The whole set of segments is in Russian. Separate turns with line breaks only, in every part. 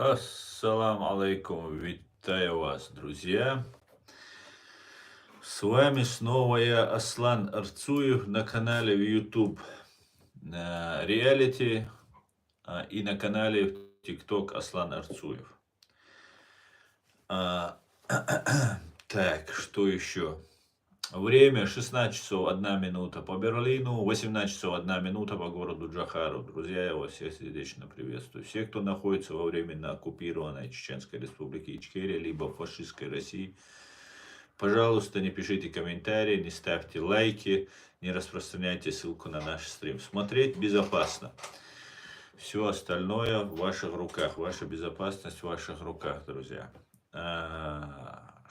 Ассаламу алейкум, витаю вас, друзья. С вами снова я, Аслан Арцуев, на канале в YouTube Реалити и на канале в TikTok Аслан Арцуев. А, Так, что еще? Время 16 часов 1 минута по Берлину, 18 часов 1 минута по городу Джохару. Друзья, я вас всех сердечно приветствую. Все, кто находится во временно оккупированной Чеченской Республике Ичкерия, либо в фашистской России, пожалуйста, не пишите комментарии, не ставьте лайки, не распространяйте ссылку на наш стрим. Смотреть безопасно. Все остальное в ваших руках. Ваша безопасность в ваших руках, друзья.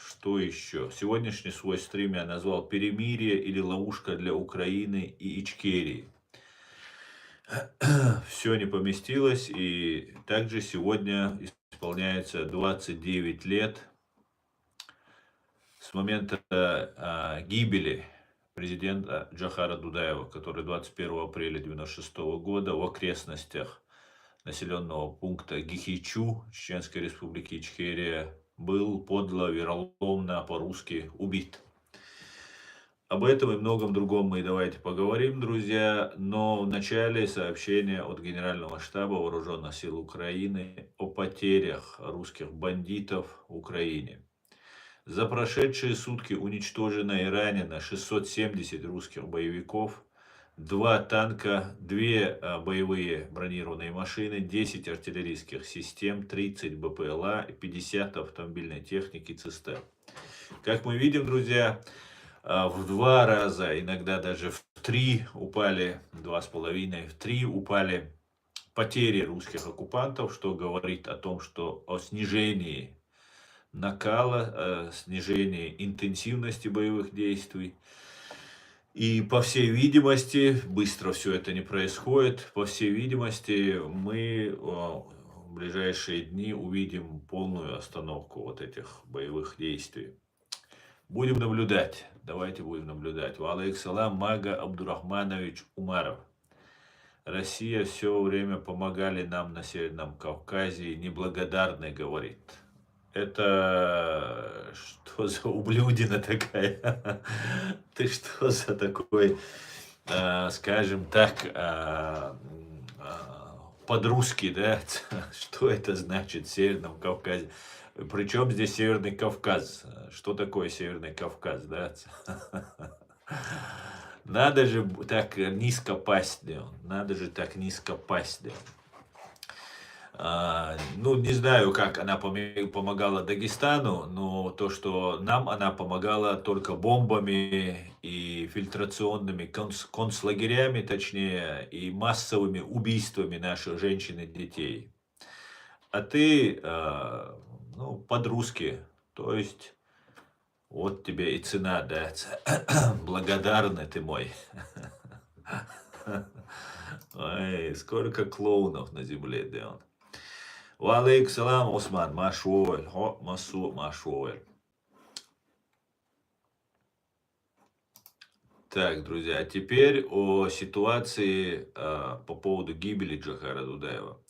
Что еще? Сегодняшний свой стрим я назвал «Перемирие или ловушка для Украины и Ичкерии». Все не поместилось, и также сегодня исполняется 29 лет с момента гибели президента Джохара Дудаева, который 21 апреля 1996 года в окрестностях населенного пункта Гихичу Чеченской Республики Ичкерия был подло, вероломно, по-русски убит. Об этом и многом другом мы давайте поговорим, друзья. Но в начале сообщение от Генерального штаба Вооруженных сил Украины о потерях русских бандитов в Украине. За прошедшие сутки уничтожено и ранено 670 русских боевиков, 2 танка, 2 боевые бронированные машины, 10 артиллерийских систем, 30 БПЛА и 50 автомобильной техники цистерн. Как мы видим, друзья, в 2 раза, иногда даже в 3 упали, 2,5, в 3 упали потери русских оккупантов, что говорит о том, что о снижении накала, снижении интенсивности боевых действий. И по всей видимости, быстро все это не происходит, по всей видимости, мы в ближайшие дни увидим полную остановку вот этих боевых действий. Будем наблюдать, давайте будем наблюдать. Валейксалам, Мага Абдурахманович Умаров. Россия все время помогали нам на Северном Кавказе, неблагодарный, говорит. Это что за ублюдина такая? Ты что за такой, скажем так, под-русски, да? Что это значит в Северном Кавказе? Причем здесь Северный Кавказ? Что такое Северный Кавказ, да? Надо же так низко пасть, да? Надо же так низко пасть, да? Ну, не знаю, как она помогала Дагестану, но то, что нам она помогала только бомбами и фильтрационными концлагерями, точнее, и массовыми убийствами наших женщин и детей. А ты, ну, под-русски, то есть, вот тебе и цена, да, благодарный ты мой. Ой, сколько клоунов на земле, да он. Валейк салам, Осман, Машуэль, Масу, Машуэль. Так, друзья, а теперь о ситуации по поводу гибели Джохара Дудаева.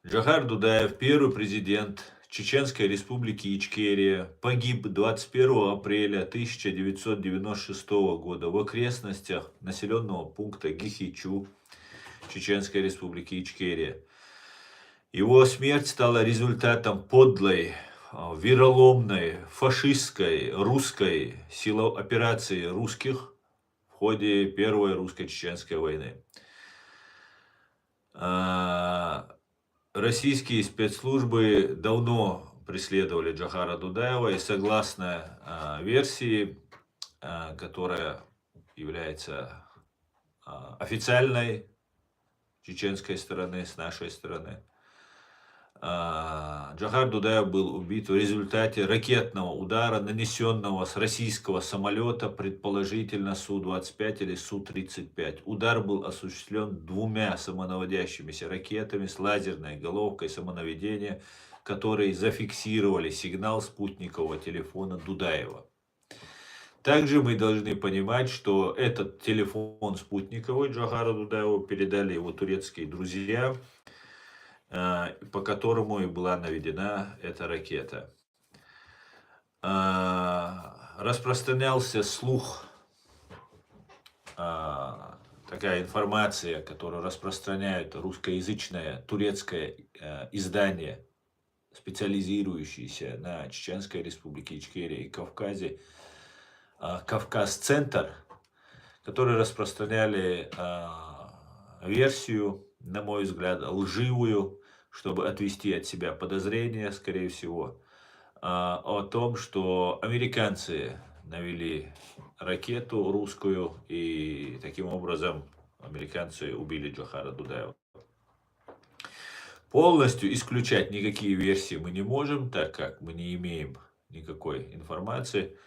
Джохар Дудаев, первый президент Чеченской Республики Ичкерия, погиб 21 апреля 1996 года в окрестностях населенного пункта Гихичу Чеченской Республики Ичкерия. Его смерть стала результатом подлой, вероломной, фашистской, русской операции русских в ходе Первой русско-чеченской войны. Российские спецслужбы давно преследовали Джохара Дудаева, и согласно версии, которая является официальной чеченской стороны, с нашей стороны, Джохар Дудаев был убит в результате ракетного удара, нанесенного с российского самолета, предположительно Су-25 или Су-35. Удар был осуществлен 2 самонаводящимися ракетами с лазерной головкой самонаведения, которые зафиксировали сигнал спутникового телефона Дудаева. Также мы должны понимать, что этот телефон спутниковый Джохару Дудаеву передали его турецкие друзья. по которому и была наведена эта ракета. Распространялся слух, такая информация, которую распространяет русскоязычное турецкое издание, специализирующееся на Чеченской Республике Ичкерия и Кавказе, «Кавказ-центр», которые распространяли версию, на мой взгляд, лживую, чтобы отвести от себя подозрения, скорее всего, о том, что американцы навели ракету русскую, и таким образом американцы убили Джохара Дудаева. Полностью исключать никакие версии мы не можем, так как мы не имеем никакой информации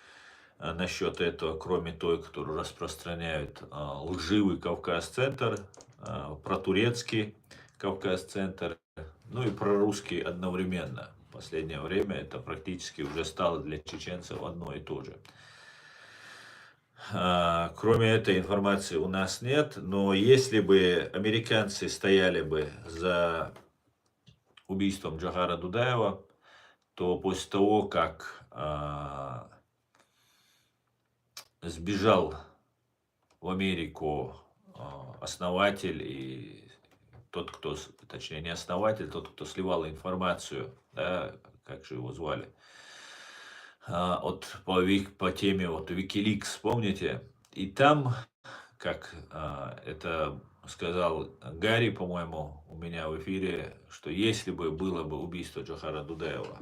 насчет этого, кроме той, которую распространяют лживый Кавказ-центр, про турецкий Кавказ-центр, ну и про русский одновременно. В последнее время это практически уже стало для чеченцев одно и то же. Кроме этой информации у нас нет, но если бы американцы стояли бы за убийством Джохара Дудаева, то после того, как сбежал в Америку основатель и тот, кто, точнее не основатель, тот, кто сливал информацию, да, как же его звали, по теме вот Wikileaks, помните? И там, как это сказал Гарри, по-моему, у меня в эфире, что если бы было бы убийство Джохара Дудаева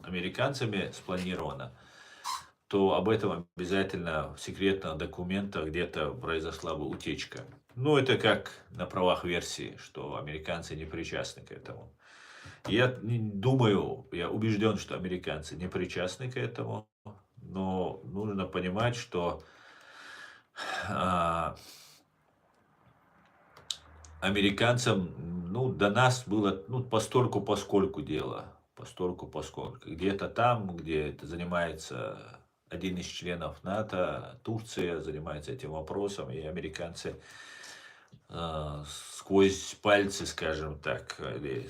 американцами спланировано, то об этом обязательно в секретных документах где-то произошла бы утечка. Ну, это как на правах версии, что американцы не причастны к этому. Я думаю, я убежден, что американцы не причастны к этому, но нужно понимать, что американцам, ну, до нас было, ну, поскольку дело, поскольку. Где-то там, где это занимается один из членов НАТО, Турция занимается этим вопросом, и американцы сквозь пальцы, скажем так, или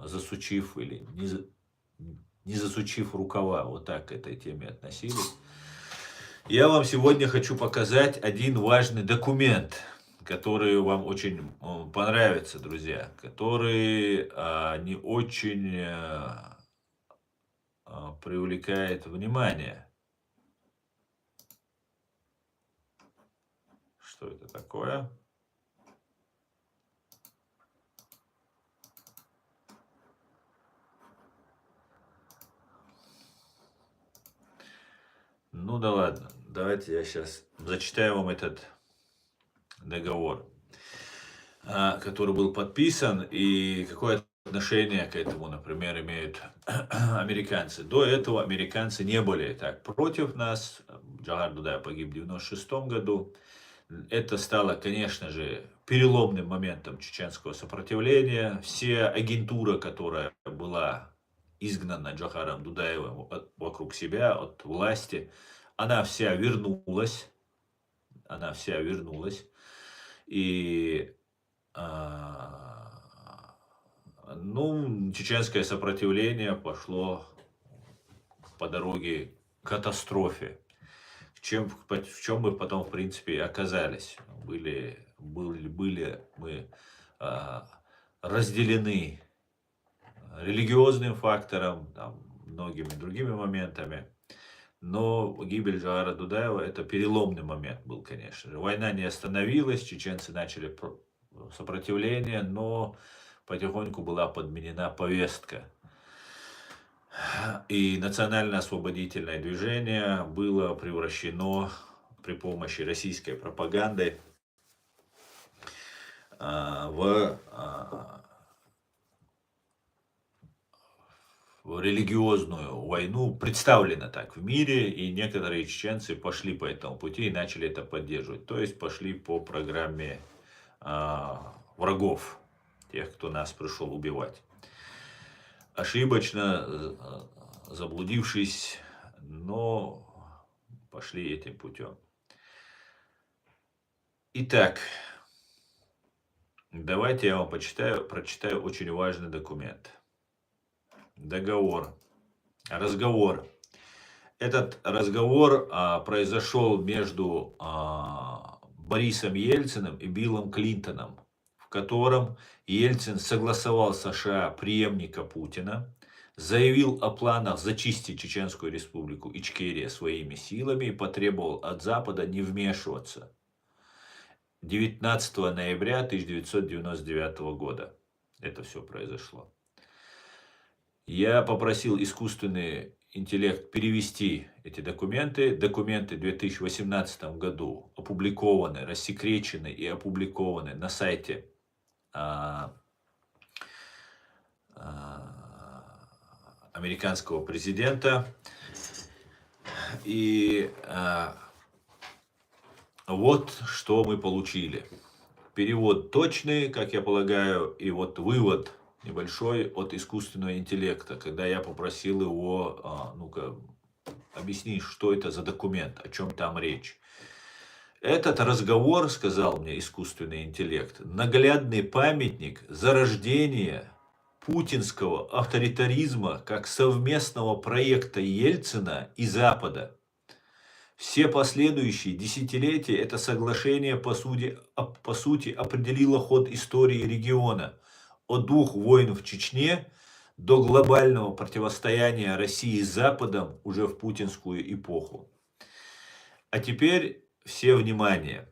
засучив, или не засучив рукава, вот так к этой теме относились. Я вам сегодня хочу показать один важный документ, который вам очень понравится, друзья, который не очень привлекает внимание. Что это такое? Ну да ладно, давайте я сейчас зачитаю вам этот договор, который был подписан, и какое отношение к этому, например, имеют американцы. До этого американцы не были так против нас. Джохар Дудаев погиб в 1996 году. Это стало, конечно же, переломным моментом чеченского сопротивления. Вся агентура, которая была изгнана Джохаром Дудаевым вокруг себя от власти, она вся вернулась. Она вся вернулась. И ну, чеченское сопротивление пошло по дороге к катастрофе. В чем мы потом, в принципе, и оказались. Были мы разделены религиозным фактором, там, многими другими моментами. Но гибель Джохара Дудаева — это переломный момент был, конечно же. Война не остановилась, чеченцы начали сопротивление, но потихоньку была подменена повестка. И национально-освободительное движение было превращено при помощи российской пропаганды в религиозную войну, представлено так в мире, и некоторые чеченцы пошли по этому пути и начали это поддерживать. То есть пошли по программе врагов, тех, кто нас пришел убивать. Ошибочно, заблудившись, но пошли этим путем. Итак, Давайте я вам прочитаю очень важный документ. Разговор. Этот разговор произошел между Борисом Ельциным и Биллом Клинтоном, в котором Ельцин согласовал с США преемника Путина, заявил о планах зачистить Чеченскую республику Ичкерия своими силами и потребовал от Запада не вмешиваться. 19 ноября 1999 года это все произошло. Я попросил искусственный интеллект перевести эти документы. Документы в 2018 году опубликованы, рассекречены и опубликованы на сайте американского президента. И вот что мы получили. Перевод точный, как я полагаю, и вот вывод небольшой от искусственного интеллекта, когда я попросил его, ну-ка, объяснить, что это за документ, о чем там речь. Этот разговор, сказал мне искусственный интеллект, наглядный памятник зарождения путинского авторитаризма как совместного проекта Ельцина и Запада. Все последующие десятилетия это соглашение по сути определило ход истории региона. От 2 войн в Чечне до глобального противостояния России с Западом уже в путинскую эпоху. А теперь все внимание.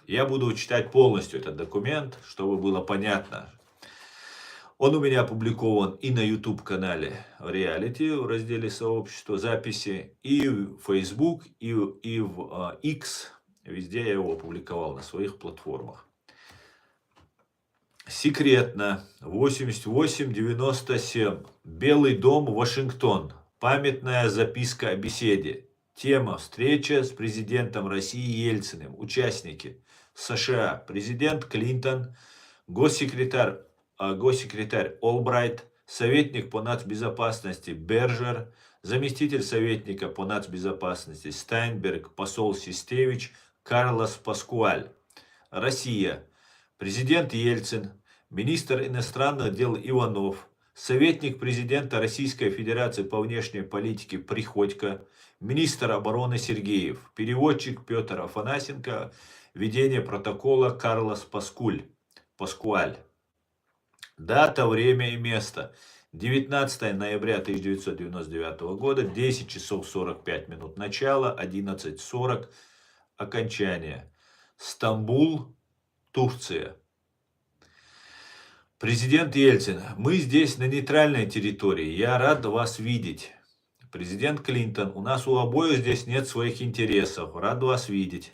Я буду читать полностью этот документ, чтобы было понятно. Он у меня опубликован и на YouTube-канале Reality в разделе сообщества записи, и в Facebook, и в X. Везде я его опубликовал на своих платформах. Секретно. 8897. Белый дом, Вашингтон. Памятная записка о беседе. Тема: встреча с президентом России Ельциным. Участники: США, президент Клинтон, госсекретарь Олбрайт, советник по нацбезопасности Бержер, заместитель советника по нацбезопасности Стайнберг, посол Систевич, Карлос Паскуаль. Россия: президент Ельцин, министр иностранных дел Иванов, советник президента Российской Федерации по внешней политике Приходько, министр обороны Сергеев, переводчик Петр Афанасенко, ведение протокола Карлос Паскуаль. Дата, время и место: 19 ноября 1999 года, 10 часов 45 минут начало, 11:40 окончание. Стамбул, Турция. Президент Ельцин: мы здесь на нейтральной территории, я рад вас видеть. Президент Клинтон: у нас у обоих здесь нет своих интересов, рад вас видеть.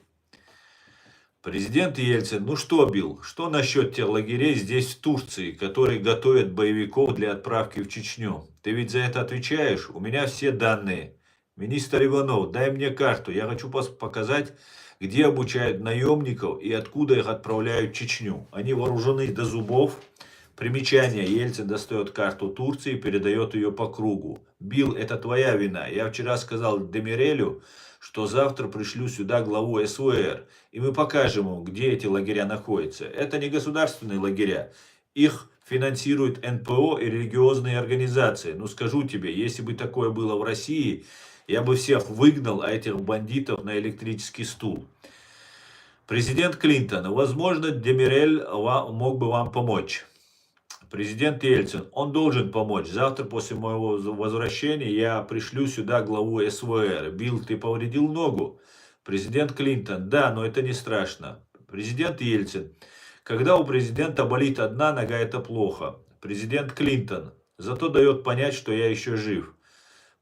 Президент Ельцин: ну что, Билл, что насчет тех лагерей здесь в Турции, которые готовят боевиков для отправки в Чечню? Ты ведь за это отвечаешь? У меня все данные. Министр Иванов: дай мне карту, я хочу показать, где обучают наемников и откуда их отправляют в Чечню. Они вооружены до зубов. Примечание: Ельцин достает карту Турции и передает ее по кругу. Билл, это твоя вина. Я вчера сказал Демирелю, что завтра пришлю сюда главу СВР, и мы покажем ему, где эти лагеря находятся. Это не государственные лагеря. Их финансируют НПО и религиозные организации. Ну скажу тебе, если бы такое было в России, я бы всех выгнал, а этих бандитов на электрический стул. Президент Клинтон: возможно, Демирель мог бы вам помочь. Президент Ельцин: он должен помочь. Завтра после моего возвращения я пришлю сюда главу СВР. Билл, ты повредил ногу? Президент Клинтон: да, но это не страшно. Президент Ельцин: когда у президента болит одна нога, это плохо. Президент Клинтон: зато дает понять, что я еще жив.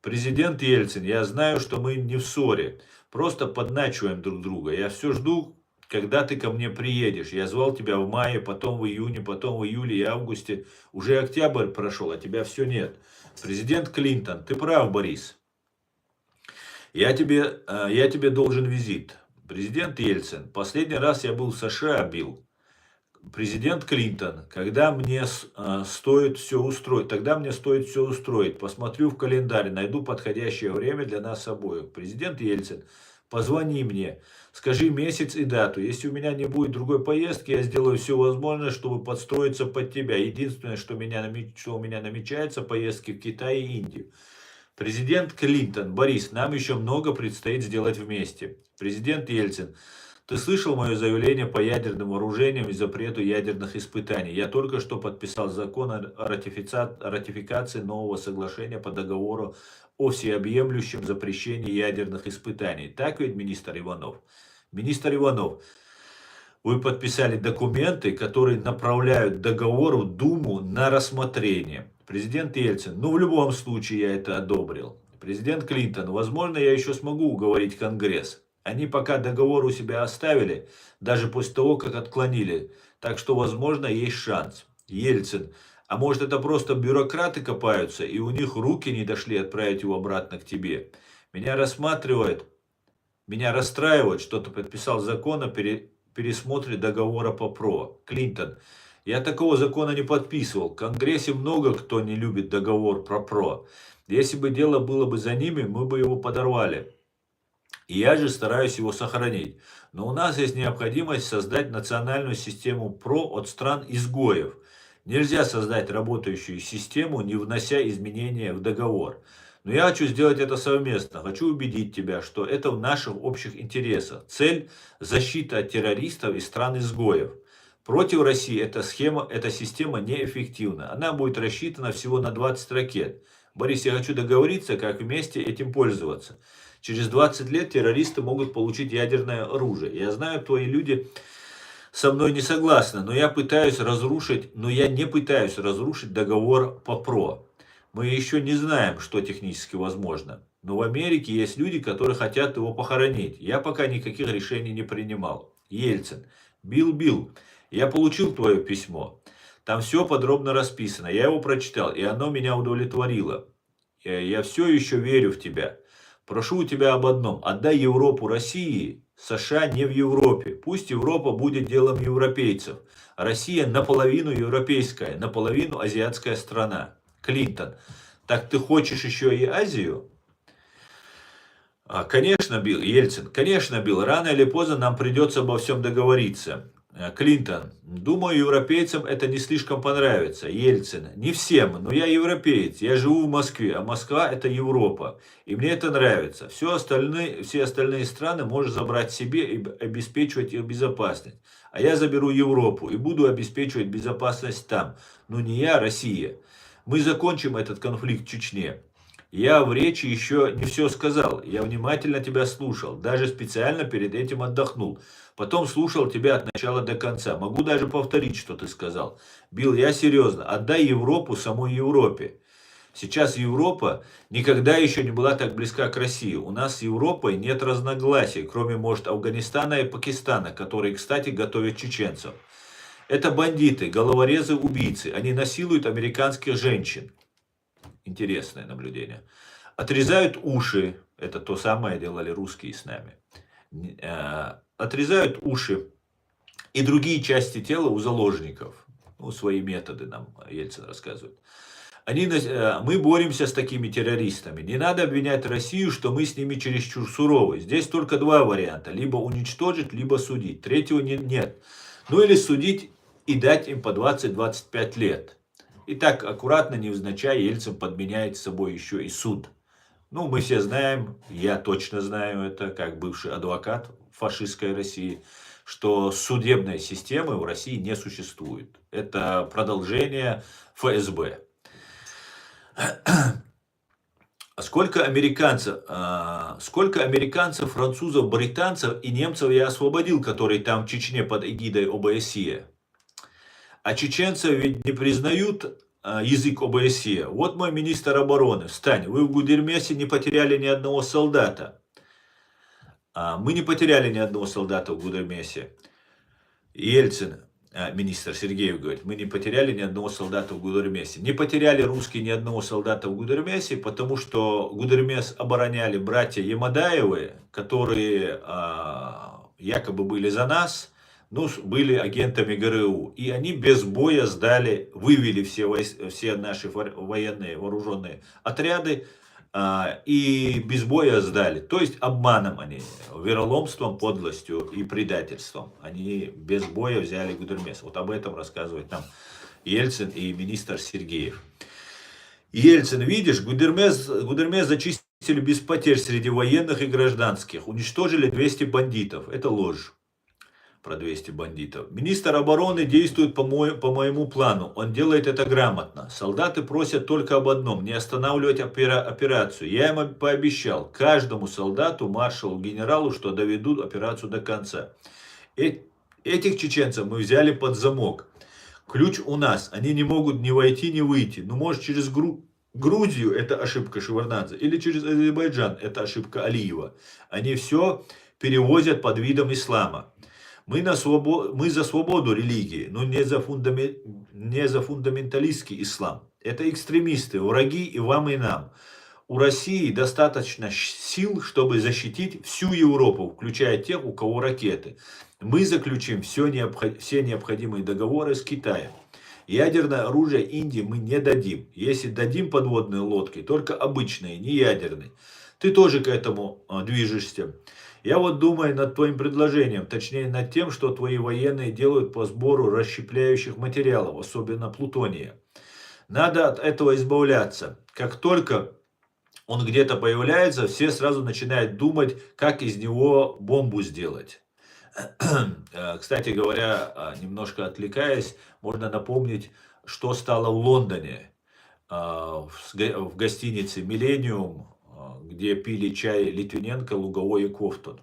Президент Ельцин: я знаю, что мы не в ссоре. Просто подначиваем друг друга. Я все жду, когда ты ко мне приедешь. Я звал тебя в мае, потом в июне, потом в июле и августе. Уже октябрь прошел, а тебя все нет. Президент Клинтон: ты прав, Борис. Я тебе должен визит. Президент Ельцин: последний раз я был в США, Билл. Президент Клинтон: когда мне стоит все устроить, тогда мне стоит все устроить. Посмотрю в календарь, найду подходящее время для нас обоих. Президент Ельцин: Позвони мне, скажи месяц и дату. Если у меня не будет другой поездки, я сделаю все возможное, чтобы подстроиться под тебя. Единственное, что у меня намечается, поездки в Китай и Индию. Президент Клинтон: Борис, нам еще много предстоит сделать вместе. Президент Ельцин: ты слышал мое заявление по ядерным вооружениям и запрету ядерных испытаний? Я только что подписал закон о ратификации нового соглашения по договору о всеобъемлющем запрещении ядерных испытаний. Так ведь, министр Иванов? Министр Иванов, вы подписали документы, которые направляют договор в Думу на рассмотрение. Президент Ельцин: ну в любом случае я это одобрил. Президент Клинтон: возможно, я еще смогу уговорить Конгресс. Они пока договор у себя оставили, даже после того, как отклонили. Так что, возможно, есть шанс. Ельцин: а может, это просто бюрократы копаются, и у них руки не дошли отправить его обратно к тебе? Меня расстраивает, что ты подписал закон о пересмотре договора по ПРО. Клинтон: я такого закона не подписывал. В Конгрессе много кто не любит договор про ПРО. Если бы дело было бы за ними, мы бы его подорвали. И я же стараюсь его сохранить. Но у нас есть необходимость создать национальную систему ПРО от стран-изгоев. Нельзя создать работающую систему, не внося изменения в договор. Но я хочу сделать это совместно. Хочу убедить тебя, что это в наших общих интересах. Цель — защита от террористов и стран-изгоев. Против России эта система неэффективна. Она будет рассчитана всего на 20 ракет. Борис, я хочу договориться, как вместе этим пользоваться. Через 20 лет террористы могут получить ядерное оружие. Я знаю, твои люди со мной не согласны, но я не пытаюсь разрушить договор по ПРО. Мы еще не знаем, что технически возможно. Но в Америке есть люди, которые хотят его похоронить. Я пока никаких решений не принимал. Ельцин: Билл, я получил твое письмо. Там все подробно расписано. Я его прочитал, и оно меня удовлетворило. Я все еще верю в тебя. Прошу у тебя об одном. Отдай Европу России. США не в Европе. Пусть Европа будет делом европейцев. Россия наполовину европейская, наполовину азиатская страна. Клинтон: так ты хочешь еще и Азию? Конечно, Билл. Ельцин: конечно, Билл, рано или поздно нам придется обо всем договориться. Клинтон: думаю, европейцам это не слишком понравится. Ельцин: не всем, но я европеец, я живу в Москве, а Москва — это Европа, и мне это нравится. Все остальные страны можешь забрать себе и обеспечивать их безопасность. А я заберу Европу и буду обеспечивать безопасность там. Но не я, Россия. Мы закончим этот конфликт в Чечне. Я в речи еще не все сказал. Я внимательно тебя слушал. Даже специально перед этим отдохнул. Потом слушал тебя от начала до конца. Могу даже повторить, что ты сказал. Билл, я серьезно. Отдай Европу самой Европе. Сейчас Европа никогда еще не была так близка к России. У нас с Европой нет разногласий, кроме, может, Афганистана и Пакистана, которые, кстати, готовят чеченцев. Это бандиты, головорезы, убийцы. Они насилуют американских женщин. Интересное наблюдение. Отрезают уши. Это то самое делали русские с нами. Отрезают уши и другие части тела у заложников. Ну, свои методы нам Ельцин рассказывает. Мы боремся с такими террористами. Не надо обвинять Россию, что мы с ними чересчур суровы. Здесь только два варианта. Либо уничтожить, либо судить. Третьего нет. Ну или судить и дать им по 20-25 лет. И так аккуратно, невзначай, Ельцин подменяет с собой еще и суд. Ну, мы все знаем, я точно знаю это, как бывший адвокат фашистской России, что судебной системы в России не существует. Это продолжение ФСБ. Сколько американцев, французов, британцев и немцев я освободил, которые там в Чечне под эгидой ОБСЕ? А чеченцев ведь не признают язык ОБСЕ. Вот мой министр обороны. Встань, вы в Гудермесе не потеряли ни одного солдата. Мы не потеряли ни одного солдата в Гудермесе. Ельцин, министр Сергеев, говорит: мы не потеряли ни одного солдата в Гудермесе. Не потеряли русские ни одного солдата в Гудермесе, потому что Гудермес обороняли братья Ямадаевы, которые якобы были за нас, но были агентами ГРУ. И они без боя вывели все наши военные вооруженные отряды и без боя сдали. То есть обманом они, вероломством, подлостью и предательством. Они без боя взяли Гудермес. Вот об этом рассказывает нам Ельцин и министр Сергеев. Ельцин, видишь, Гудермес зачистили без потерь среди военных и гражданских. Уничтожили 200 бандитов. Это ложь про 200 бандитов. Министр обороны действует по моему плану. Он делает это грамотно. Солдаты просят только об одном: не останавливать операцию. Я им пообещал, каждому солдату, маршалу, генералу, что доведут операцию до конца. Этих чеченцев мы взяли под замок. Ключ у нас. Они не могут ни войти, ни выйти. Ну, может, через Грузию это ошибка Шеварднадзе, или через Азербайджан это ошибка Алиева. Они все перевозят под видом ислама. Мы за свободу религии, но не за фундаменталистский ислам. Это экстремисты, враги и вам, и нам. У России достаточно сил, чтобы защитить всю Европу, включая тех, у кого ракеты. Мы заключим все необходимые договоры с Китаем. Ядерное оружие Индии мы не дадим. Если дадим подводные лодки, только обычные, не ядерные. Ты тоже к этому движешься. Я вот думаю над твоим предложением, точнее над тем, что твои военные делают по сбору расщепляющих материалов, особенно плутония. Надо от этого избавляться. Как только он где-то появляется, все сразу начинают думать, как из него бомбу сделать. Кстати говоря, немножко отвлекаясь, можно напомнить, что стало в Лондоне, в гостинице «Миллениум», где пили чай Литвиненко, Луговой и Ковтун.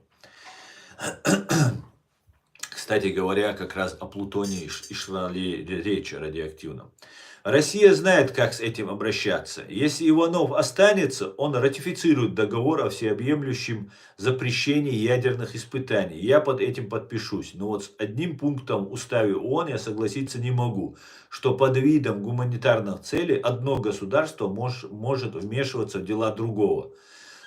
Кстати говоря, как раз о плутонии и шла речь радиоактивном. Россия знает, как с этим обращаться. Если Иванов останется, он ратифицирует договор о всеобъемлющем запрещении ядерных испытаний. Я под этим подпишусь. Но вот с одним пунктом в уставе ООН я согласиться не могу, что под видом гуманитарных целей одно государство может вмешиваться в дела другого.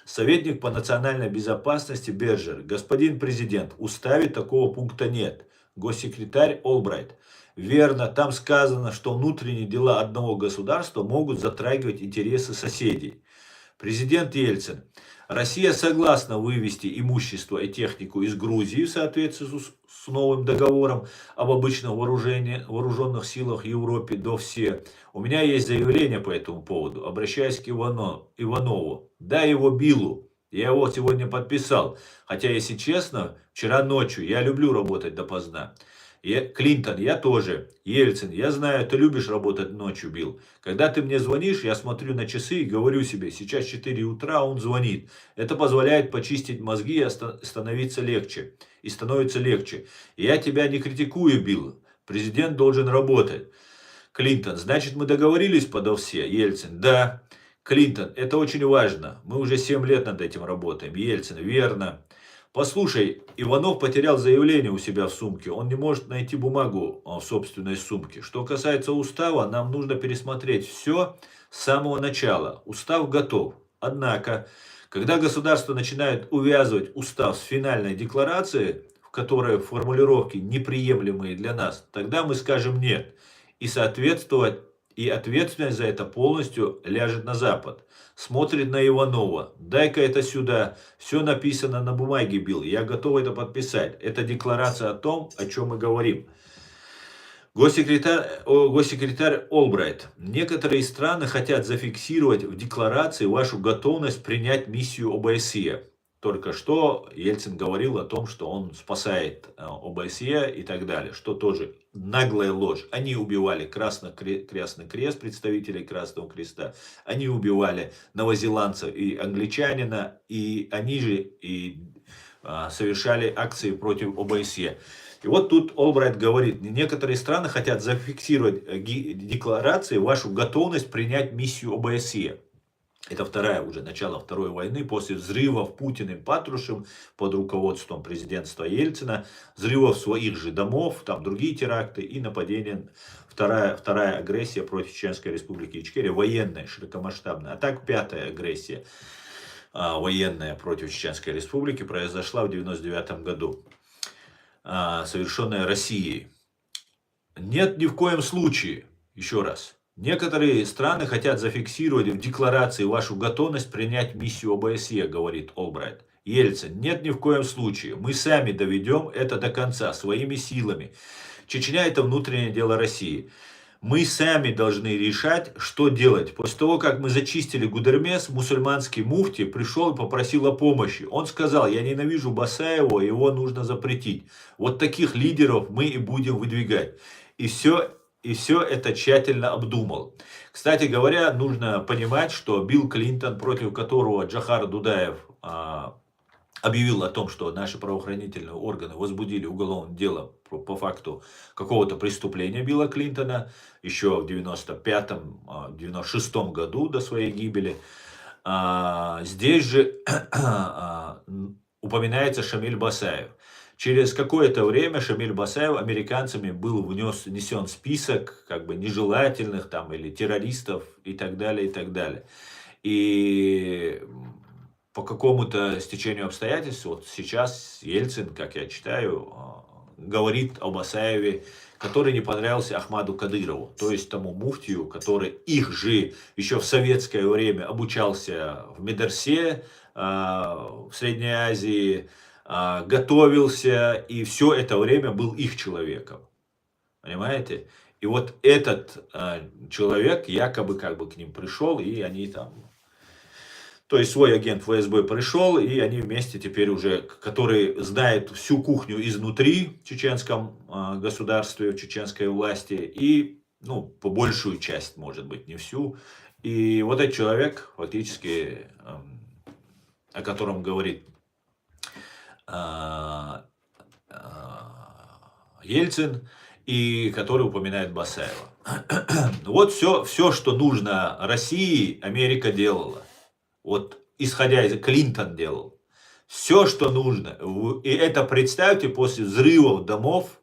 Советник по национальной безопасности Бержер. Господин президент, в уставе такого пункта нет. Госсекретарь Олбрайт. Верно, там сказано, что внутренние дела одного государства могут затрагивать интересы соседей. Президент Ельцин. Россия согласна вывести имущество и технику из Грузии в соответствии с новым договором об обычных вооруженных силах в Европе до все. У меня есть заявление по этому поводу. Обращаюсь к Иванову. Да, его Биллу. Я его сегодня подписал. Хотя, если честно, вчера ночью я люблю работать допоздна. Клинтон, я тоже. Ельцин, я знаю, ты любишь работать ночью, Билл. Когда ты мне звонишь, я смотрю на часы и говорю себе, сейчас 4 утра, он звонит. Это позволяет почистить мозги и становиться легче. Я тебя не критикую, Билл. Президент должен работать. Клинтон, значит, мы договорились подо все? Ельцин, да. Клинтон, это очень важно. Мы уже 7 лет над этим работаем. Ельцин, верно. Послушай, Иванов потерял заявление у себя в сумке. Он не может найти бумагу в собственной сумке. Что касается устава, нам нужно пересмотреть все с самого начала. Устав готов. Однако, когда государство начинает увязывать устав с финальной декларацией, в которой формулировки неприемлемые для нас, тогда мы скажем нет. И ответственность за это полностью ляжет на Запад. Смотрит на Иванова. Дай-ка это сюда. Все написано на бумаге, Билл. Я готов это подписать. Это декларация о том, о чем мы говорим. Госсекретарь Олбрайт. Некоторые страны хотят зафиксировать в декларации вашу готовность принять миссию ОБСЕ. Только что Ельцин говорил о том, что он спасает ОБСЕ и так далее, что тоже наглая ложь. Они убивали Красный Крест, представителей Красного Креста, они убивали новозеландцев и англичанина, и они же совершали акции против ОБСЕ. И вот тут Олбрайт говорит, некоторые страны хотят зафиксировать в декларации вашу готовность принять миссию ОБСЕ. Это начало Второй войны, после взрывов Путиным, Патрушевым под руководством президентства Ельцина, взрывов своих же домов, там другие теракты и нападения, вторая агрессия против Чеченской Республики Ичкерия, военная, широкомасштабная. А так, 5-я агрессия военная против Чеченской Республики произошла в 1999 году, совершенная Россией. Нет ни в коем случае, еще раз, Некоторые страны хотят зафиксировать в декларации вашу готовность принять миссию ОБСЕ, говорит Олбрайт. Ельцин: нет, ни в коем случае. Мы сами доведем это до конца своими силами. Чечня — это внутреннее дело России. Мы сами должны решать, что делать. После того, как мы зачистили Гудермес, мусульманский муфти пришел и попросил о помощи. Он сказал: я ненавижу Басаева, его нужно запретить. Вот таких лидеров мы и будем выдвигать. И все это тщательно обдумал. Кстати говоря, нужно понимать, что Билл Клинтон, против которого Джохар Дудаев объявил о том, что наши правоохранительные органы возбудили уголовное дело по факту какого-то преступления Билла Клинтона еще в 95-96 году до своей гибели. Здесь же упоминается Шамиль Басаев. Через какое-то время Шамиль Басаев американцами был внесен в список как бы нежелательных там или террористов и так далее, и так далее. И по какому-то стечению обстоятельств, вот сейчас Ельцин, как я читаю, говорит о Басаеве, который не понравился Ахмаду Кадырову, то есть тому муфтию, который их же еще в советское время обучался в медресе в Средней Азии, готовился и все это время был их человеком. Понимаете? И вот этот человек якобы как бы к ним пришел, и они там... То есть свой агент ФСБ пришел, и они вместе теперь уже, который знает всю кухню изнутри в чеченском государстве, в чеченской власти, и, ну, по большую часть, может быть, не всю. И вот этот человек, фактически, о котором говорит Ельцин, и который упоминает Басаева. Вот все, что нужно России, Америка делала. Вот исходя из... Клинтон делал. Все, что нужно. И это представьте после взрывов домов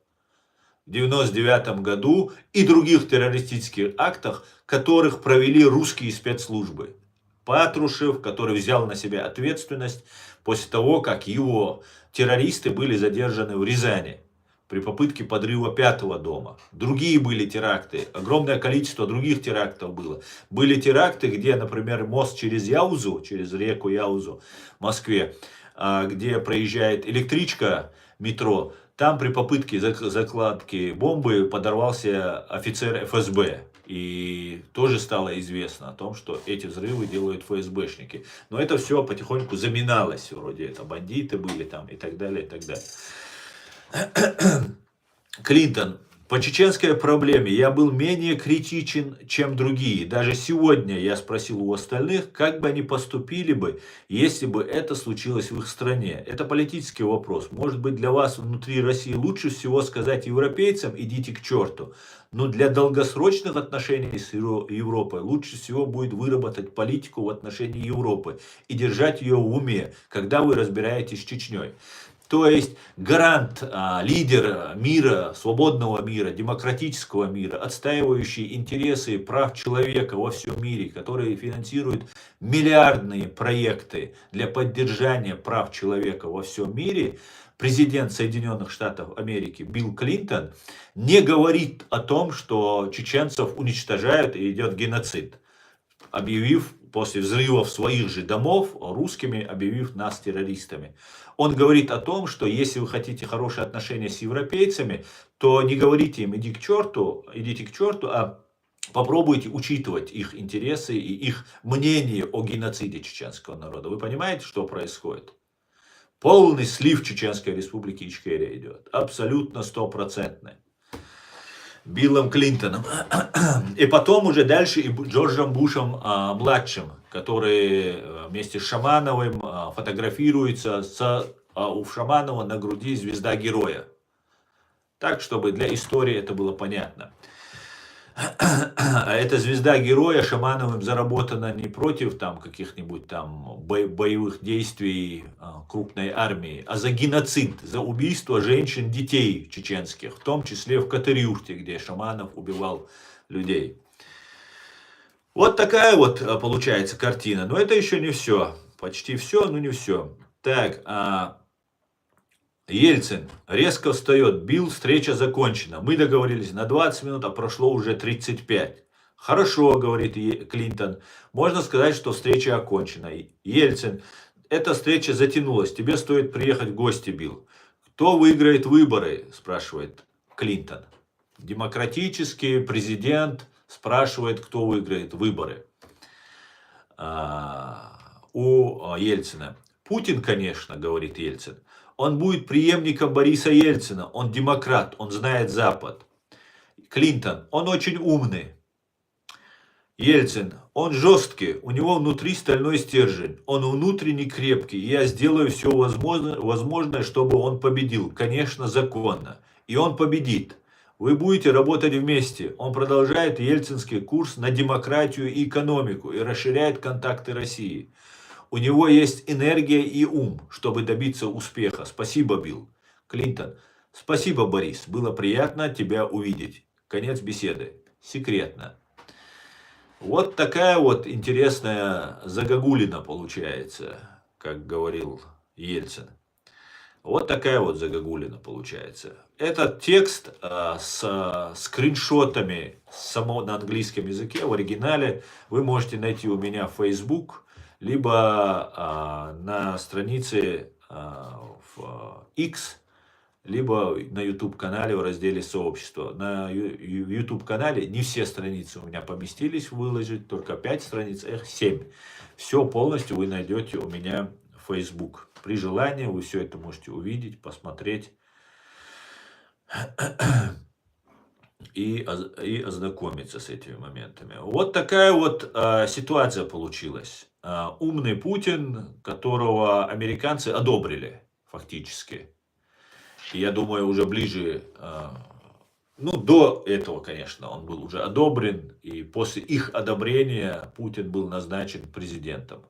в 99 году и других террористических актах, которых провели русские спецслужбы. Патрушев, который взял на себя ответственность после того, как его террористы были задержаны в Рязани при попытке подрыва 5-го дома. Другие были теракты, огромное количество других терактов было. Были теракты, где, например, мост через Яузу, через реку Яузу в Москве, где проезжает электричка, метро, там при попытке закладки бомбы подорвался офицер ФСБ. И тоже стало известно о том, что эти взрывы делают ФСБшники. Но это все потихоньку заминалось. Вроде это бандиты были там и так далее, и так далее. Клинтон: по чеченской проблеме я был менее критичен, чем другие. Даже сегодня я спросил у остальных, как бы они поступили бы, если бы это случилось в их стране. Это политический вопрос. Может быть, для вас внутри России лучше всего сказать европейцам: идите к черту. Но для долгосрочных отношений с Европой лучше всего будет выработать политику в отношении Европы и держать ее в уме, когда вы разбираетесь с Чечней. То есть гарант, лидер мира, свободного мира, демократического мира, отстаивающий интересы прав человека во всем мире, который финансирует миллиардные проекты для поддержания прав человека во всем мире, президент Соединенных Штатов Америки Билл Клинтон не говорит о том, что чеченцев уничтожают и идет геноцид, объявив после взрывов своих же домов русскими, объявив нас террористами. Он говорит о том, что если вы хотите хорошие отношения с европейцами, то не говорите им идите к черту, а попробуйте учитывать их интересы и их мнение о геноциде чеченского народа. Вы понимаете, что происходит? Полный слив Чеченской Республики Ичкерия идет. Абсолютно стопроцентный. Биллом Клинтоном. И потом уже дальше и Джорджем Бушем младшим, который вместе с Шамановым фотографируется у Шаманова на груди звезда героя. Так, чтобы для истории это было понятно. А эта звезда героя Шамановым заработана не против там каких-нибудь там боевых действий крупной армии, а за геноцид, за убийство женщин, детей чеченских, в том числе в Катырюрте, где Шаманов убивал людей. Вот такая вот получается картина. Но это еще не все. Почти все, но не все. Так, Ельцин резко встает. Билл, встреча закончена. Мы договорились на 20 минут, а прошло уже 35. Хорошо, говорит Клинтон. Можно сказать, что встреча окончена. Ельцин, эта встреча затянулась. Тебе стоит приехать в гости, Билл. Кто выиграет выборы, спрашивает Клинтон. Демократический президент спрашивает, кто выиграет выборы у Ельцина. Путин, конечно, говорит Ельцин. Он будет преемником Бориса Ельцина. Он демократ, он знает Запад. Клинтон, он очень умный. Ельцин, он жесткий, у него внутри стальной стержень, он внутренне крепкий, и я сделаю все возможное, чтобы он победил, конечно, законно. И он победит. Вы будете работать вместе. Он продолжает ельцинский курс на демократию и экономику и расширяет контакты России. У него есть энергия и ум, чтобы добиться успеха. Спасибо, Билл. Клинтон, спасибо, Борис, было приятно тебя увидеть. Конец беседы. Секретно. Вот такая вот интересная загогулина получается, как говорил Ельцин. Вот такая вот загогулина получается. Этот текст с скриншотами на английском языке в оригинале вы можете найти у меня в Facebook, либо на странице в X, либо на YouTube-канале в разделе «Сообщество». На YouTube-канале не все страницы у меня поместились выложить, только 5 страниц, 7. Все полностью вы найдете у меня в Facebook. При желании вы все это можете увидеть, посмотреть и ознакомиться с этими моментами. Вот такая вот ситуация получилась. Умный Путин, которого американцы одобрили фактически. И я думаю, уже ближе, до этого, конечно, он был уже одобрен, и после их одобрения Путин был назначен президентом.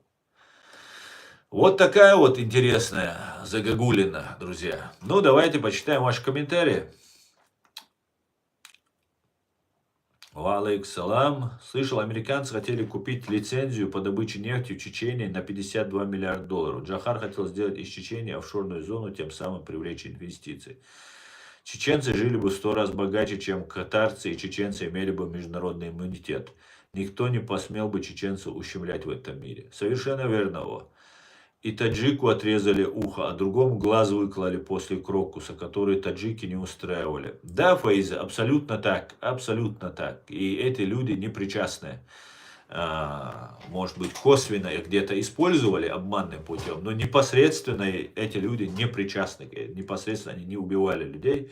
Вот такая вот интересная загогулина, друзья. Ну, давайте почитаем ваши комментарии. Валейкум салам. Слышал, американцы хотели купить лицензию по добыче нефти в Чечении на 52 миллиарда долларов. Джохар хотел сделать из Чечении офшорную зону, тем самым привлечь инвестиции. Чеченцы жили бы в 100 раз богаче, чем катарцы, и чеченцы имели бы международный иммунитет. Никто не посмел бы чеченцев ущемлять в этом мире. Совершенно верно. И таджику отрезали ухо, а другому глаз выкололи после крокуса, который таджики не устраивали. Да, Фаиза, абсолютно так, абсолютно так. И эти люди не причастны. Может быть, косвенно их где-то использовали обманным путем, но непосредственно эти люди не причастны. Непосредственно они не убивали людей.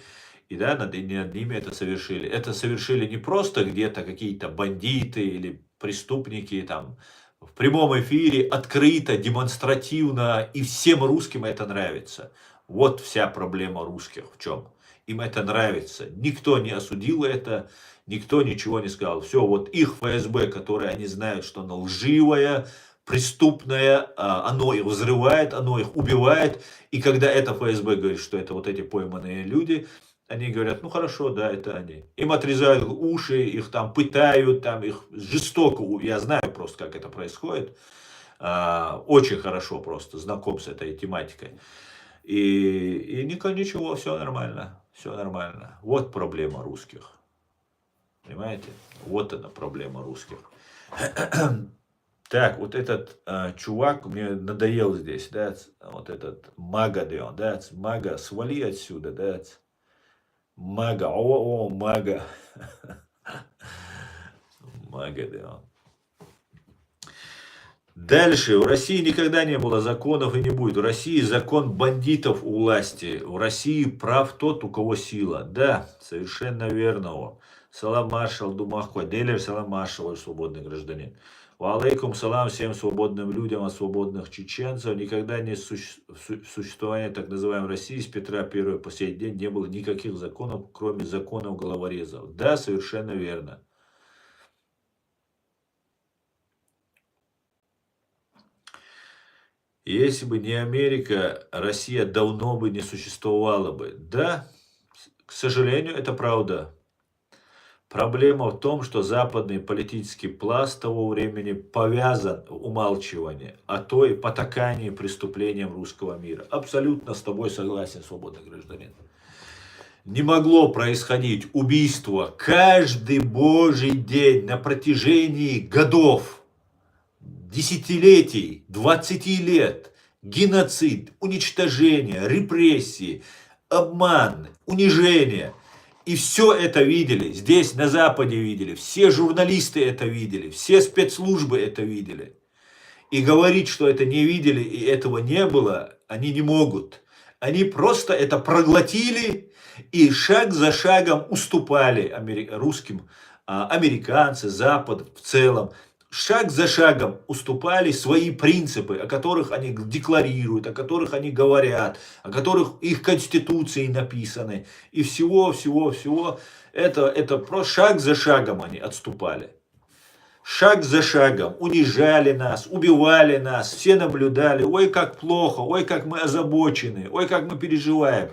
И да, над ними это совершили. Это совершили не просто где-то какие-то бандиты или преступники там, в прямом эфире, открыто, демонстративно, и всем русским это нравится. Вот вся проблема русских в чем. Им это нравится. Никто не осудил это, никто ничего не сказал. Все, вот их ФСБ, которое они знают, что оно лживое, преступное, оно их взрывает, оно их убивает. И когда это ФСБ говорит, что это вот эти пойманные люди, они говорят, ну хорошо, да, это они. Им отрезают уши, их там пытают, там их жестоко, я знаю просто, как это происходит. Очень хорошо просто знаком с этой тематикой. И ничего, все нормально, все нормально. Вот проблема русских. Понимаете? Вот она проблема русских. Так, вот этот чувак мне надоел здесь, да, вот этот Магадеон, да, Мага, свали отсюда, да. Мага, Мага. Мага, да. Дальше. В России никогда не было законов и не будет. В России закон бандитов у власти. В России прав тот, у кого сила. Да, совершенно верно. Салам маршал Думахва. Делер салам маршал, свободный гражданин. Валейкум салам всем свободным людям, от свободных чеченцев. Никогда не существования так называемой России с Петра I по сей день не было никаких законов, кроме законов головорезов. Да, совершенно верно. Если бы не Америка, Россия давно бы не существовала бы. Да, к сожалению, это правда. Проблема в том, что западный политический пласт того времени повязан умалчивание, а то и потакание преступлениям русского мира. Абсолютно с тобой согласен, свободный гражданин. не могло происходить убийство каждый божий день на протяжении годов, десятилетий, 20 лет. Геноцид, уничтожение, репрессии, обман, унижение. И все это видели, здесь на Западе видели, все журналисты это видели, все спецслужбы это видели. И говорить, что это не видели и этого не было, они не могут. Они просто это проглотили и шаг за шагом уступали русским, американцы, Запад в целом. Шаг за шагом уступали свои принципы, о которых они декларируют, о которых они говорят, о которых их конституции написаны. И всего. Это просто шаг за шагом они отступали. Шаг за шагом унижали нас, убивали нас, все наблюдали, ой, как плохо, ой, как мы озабочены, ой, как мы переживаем.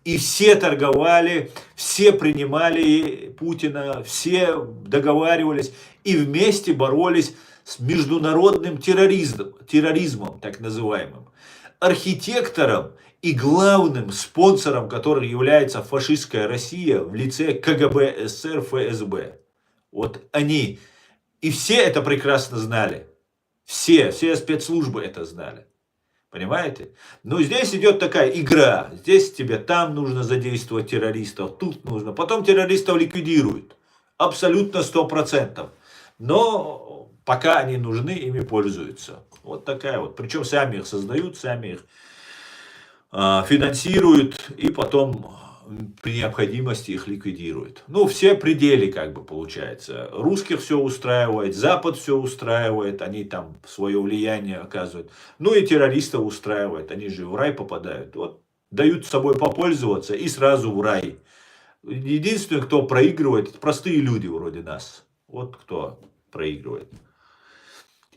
И все торговали, все принимали Путина, все договаривались и вместе боролись с международным терроризмом, так называемым. Архитектором и главным спонсором, который является фашистская Россия в лице КГБ СССР, ФСБ. Вот они. И все это прекрасно знали. Все спецслужбы это знали. Понимаете? Но здесь идет такая игра. Здесь тебе там нужно задействовать террористов, тут нужно. Потом террористов ликвидируют. Абсолютно 100%. Но пока они нужны, ими пользуются. Вот такая вот. Причем сами их создают, сами их финансируют и потом при необходимости их ликвидируют. Ну, все пределы, как бы, получается. Русских все устраивает, Запад все устраивает, они там свое влияние оказывают. Ну и террористов устраивает, они же в рай попадают. Вот, дают собой попользоваться и сразу в рай. Единственный, кто проигрывает, это простые люди вроде нас. Вот кто проигрывает.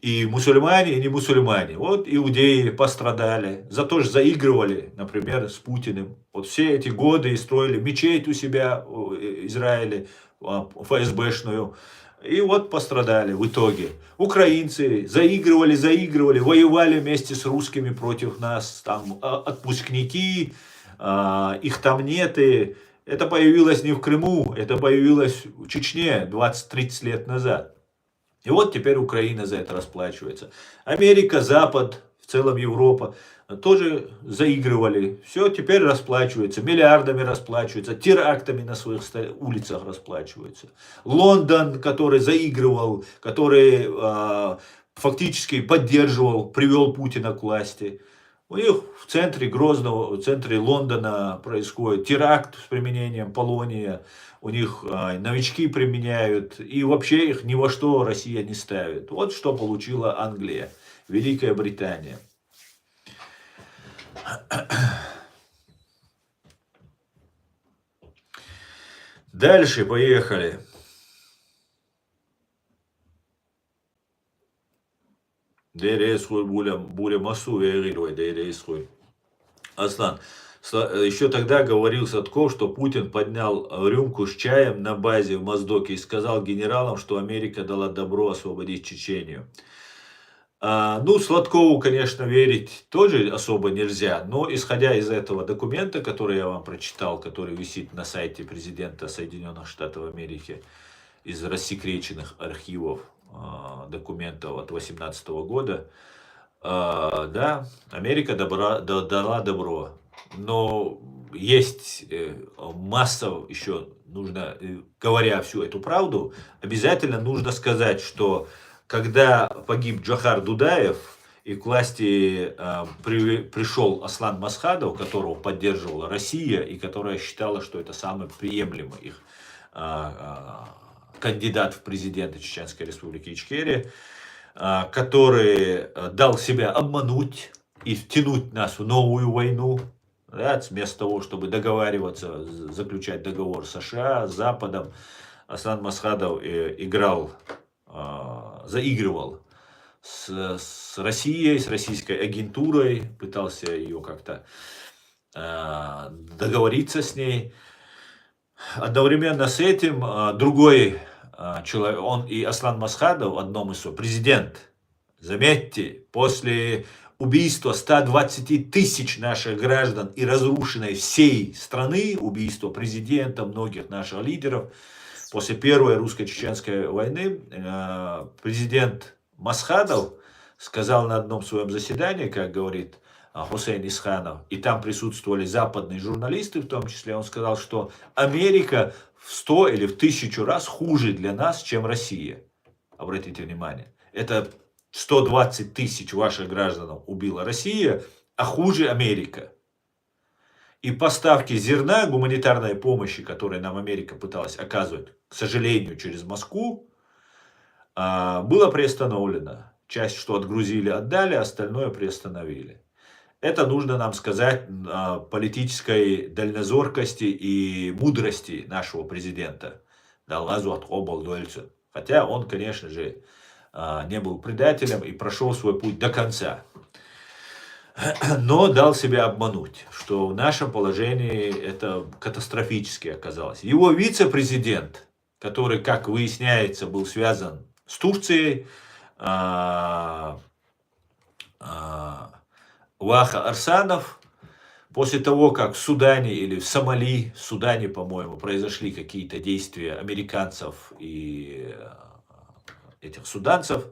И мусульмане, и не мусульмане. Вот иудеи пострадали. Зато же заигрывали, например, с Путиным. Вот все эти годы и строили мечеть у себя в Израиле, ФСБшную. И вот пострадали в итоге. Украинцы заигрывали, воевали вместе с русскими против нас. Там отпускники, их там нет. И это появилось не в Крыму, это появилось в Чечне 20-30 лет назад. И вот теперь Украина за это расплачивается. Америка, Запад, в целом Европа тоже заигрывали. Все, теперь расплачиваются. Миллиардами расплачиваются. Терактами на своих улицах расплачиваются. Лондон, который заигрывал, который фактически поддерживал, привел Путина к власти. У них в центре Грозного, в центре Лондона происходит теракт с применением полония. У них новички применяют. И вообще их ни во что Россия не ставит. Вот что получила Англия, Великая Британия. Дальше поехали. Буря массу верили, Аслан, еще тогда говорил Садков, что Путин поднял рюмку с чаем на базе в Моздоке и сказал генералам, что Америка дала добро освободить Чечению. Ну, Сладкову, конечно, верить тоже особо нельзя, но исходя из этого документа, который я вам прочитал, который висит на сайте президента Соединенных Штатов Америки, из рассекреченных архивов документов от 2018 года, да, Америка дала добро. Но есть масса еще нужно, говоря всю эту правду, обязательно нужно сказать, что когда погиб Джохар Дудаев и к власти пришел Аслан Масхадов, которого поддерживала Россия и которая считала, что это самый приемлемый их кандидат в президенты Чеченской Республики Ичкерия, который дал себя обмануть и втянуть нас в новую войну, да, вместо того, чтобы договариваться, заключать договор с США, с Западом. Аслан Масхадов заигрывал с Россией, с российской агентурой, пытался ее как-то договориться с ней. Одновременно с этим другой человек, он и Аслан Масхадов, президент, заметьте, после убийство 120 тысяч наших граждан и разрушенной всей страны, убийство президента, многих наших лидеров. После первой русско-чеченской войны президент Масхадов сказал на одном своем заседании, как говорит Хусейн Исханов, и там присутствовали западные журналисты в том числе, он сказал, что Америка в 100 или в 1000 раз хуже для нас, чем Россия. Обратите внимание, это 120 тысяч ваших граждан убила Россия, а хуже Америка. И поставки зерна, гуманитарной помощи, которую нам Америка пыталась оказывать, к сожалению, через Москву, было приостановлено. Часть, что отгрузили, отдали, остальное приостановили. Это нужно нам сказать политической дальнозоркости и мудрости нашего президента. Хотя он, конечно же, не был предателем и прошел свой путь до конца. Но дал себя обмануть, что в нашем положении это катастрофически оказалось. Его вице-президент, который, как выясняется, был связан с Турцией, Ваха Арсанов, после того, как в Судане или в Сомали, в Судане, по-моему, произошли какие-то действия американцев и этих суданцев,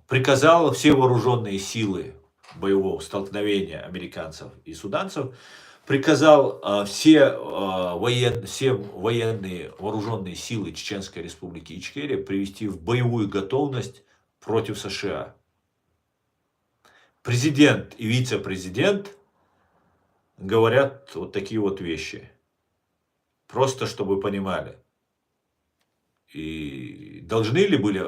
приказал все вооруженные силы боевого столкновения американцев и суданцев, приказал все военные вооруженные силы Чеченской Республики Ичкерия привести в боевую готовность против США. Президент и вице-президент говорят вот такие вот вещи. Просто чтобы вы понимали. И должны ли были,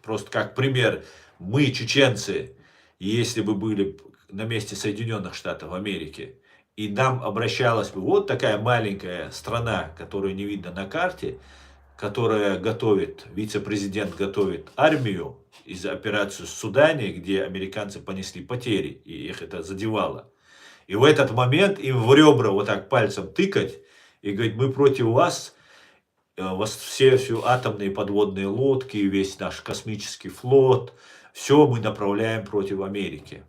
просто как пример, мы, чеченцы, если бы были на месте Соединенных Штатов Америки, и нам обращалась бы вот такая маленькая страна, которую не видно на карте, которая готовит, вице-президент готовит армию из операции в Судане, где американцы понесли потери, и их это задевало. И в этот момент им в ребра вот так пальцем тыкать и говорить, мы против вас, все атомные подводные лодки, весь наш космический флот, все мы направляем против Америки.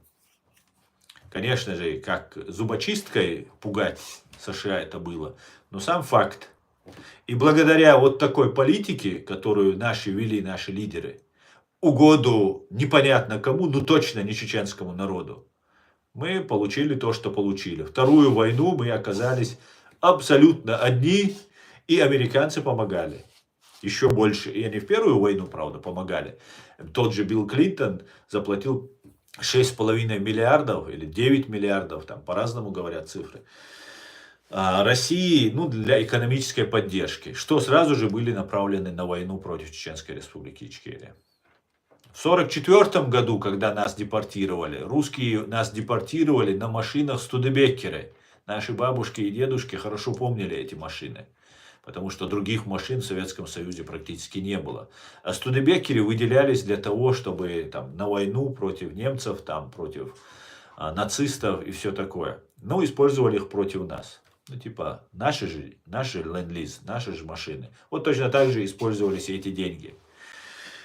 Конечно же, как зубочисткой пугать США это было, но сам факт. И благодаря вот такой политике, которую вели наши лидеры, угоду непонятно кому, но точно не чеченскому народу, мы получили то, что получили. Вторую войну мы оказались абсолютно одни, и американцы помогали. Еще больше. И они в первую войну, правда, помогали. Тот же Билл Клинтон заплатил 6,5 миллиардов или 9 миллиардов, там по-разному говорят цифры, России, для экономической поддержки, что сразу же были направлены на войну против Чеченской Республики Ичкерия. В 1944 году, когда нас депортировали, русские нас депортировали на машинах Студебеккеры. Наши бабушки и дедушки хорошо помнили эти машины, потому что других машин в Советском Союзе практически не было. А Студебеккеры выделялись для того, чтобы на войну против немцев, против нацистов и все такое. Но использовали их против нас. Наши ленд-лиз, наши же машины. Вот точно так же использовались эти деньги.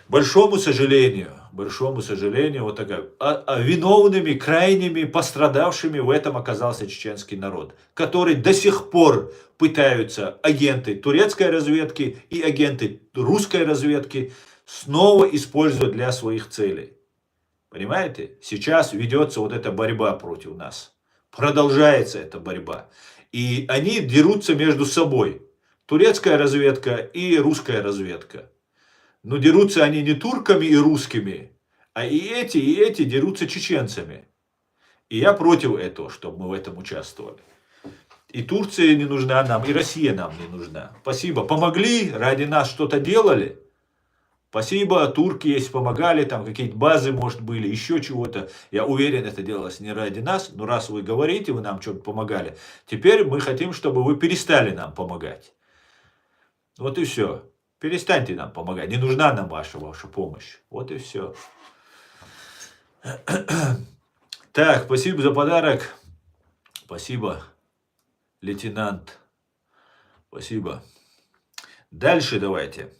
Большому сожалению, вот такая, виновными, крайними пострадавшими в этом оказался чеченский народ, который до сих пор пытаются агенты турецкой разведки и агенты русской разведки снова использовать для своих целей. Понимаете? Сейчас ведется вот эта борьба против нас. Продолжается эта борьба. И они дерутся между собой. Турецкая разведка и русская разведка. Но дерутся они не турками и русскими, а и эти дерутся чеченцами. И я против этого, чтобы мы в этом участвовали. И Турция не нужна нам, и Россия нам не нужна. Спасибо. Помогли, ради нас что-то делали. Спасибо, турки, если помогали, там какие-то базы, может, были, еще чего-то. Я уверен, это делалось не ради нас, но раз вы говорите, вы нам что-то помогали, теперь мы хотим, чтобы вы перестали нам помогать. Вот и все. Перестаньте нам помогать. Не нужна нам ваша помощь. Вот и все. Так, спасибо за подарок. Спасибо, лейтенант. Спасибо. Дальше давайте.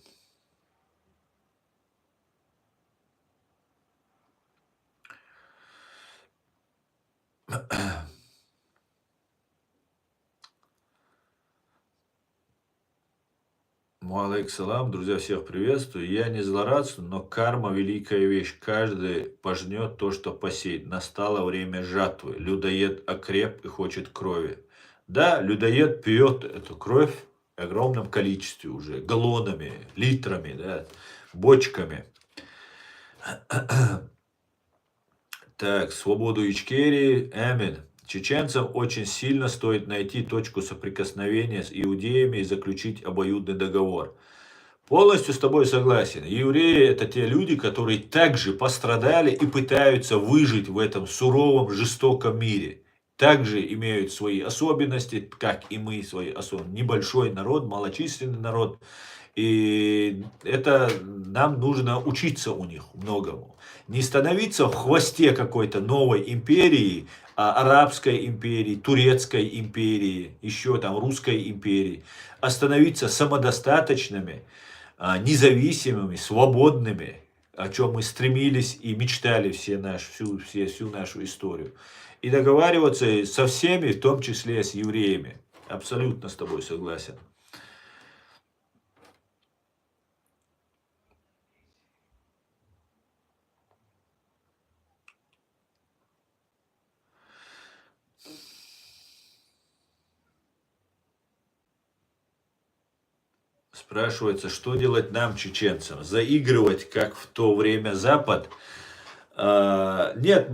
Алейкум, друзья, всех приветствую. Я не злорадствую, но карма великая вещь. Каждый пожнет то, что посеет. Настало время жатвы. Людоед окреп и хочет крови. Да, людоед пьет эту кровь в огромном количестве уже, галлонами, литрами, да, бочками. Так, свободу Ичкерии, Эмин. Чеченцам очень сильно стоит найти точку соприкосновения с иудеями и заключить обоюдный договор. Полностью с тобой согласен. Евреи — это те люди, которые также пострадали и пытаются выжить в этом суровом, жестоком мире. Также имеют свои особенности, как и мы, свои особенности. Небольшой народ, малочисленный народ. И это нам нужно учиться у них многому. Не становиться в хвосте какой-то новой империи, арабской империи, турецкой империи, еще там русской империи, а становиться самодостаточными, независимыми, свободными, о чем мы стремились и мечтали всю нашу историю. И договариваться со всеми, в том числе с евреями. Абсолютно с тобой согласен. Спрашивается, что делать нам, чеченцам? Заигрывать, как в то время Запад? Нет,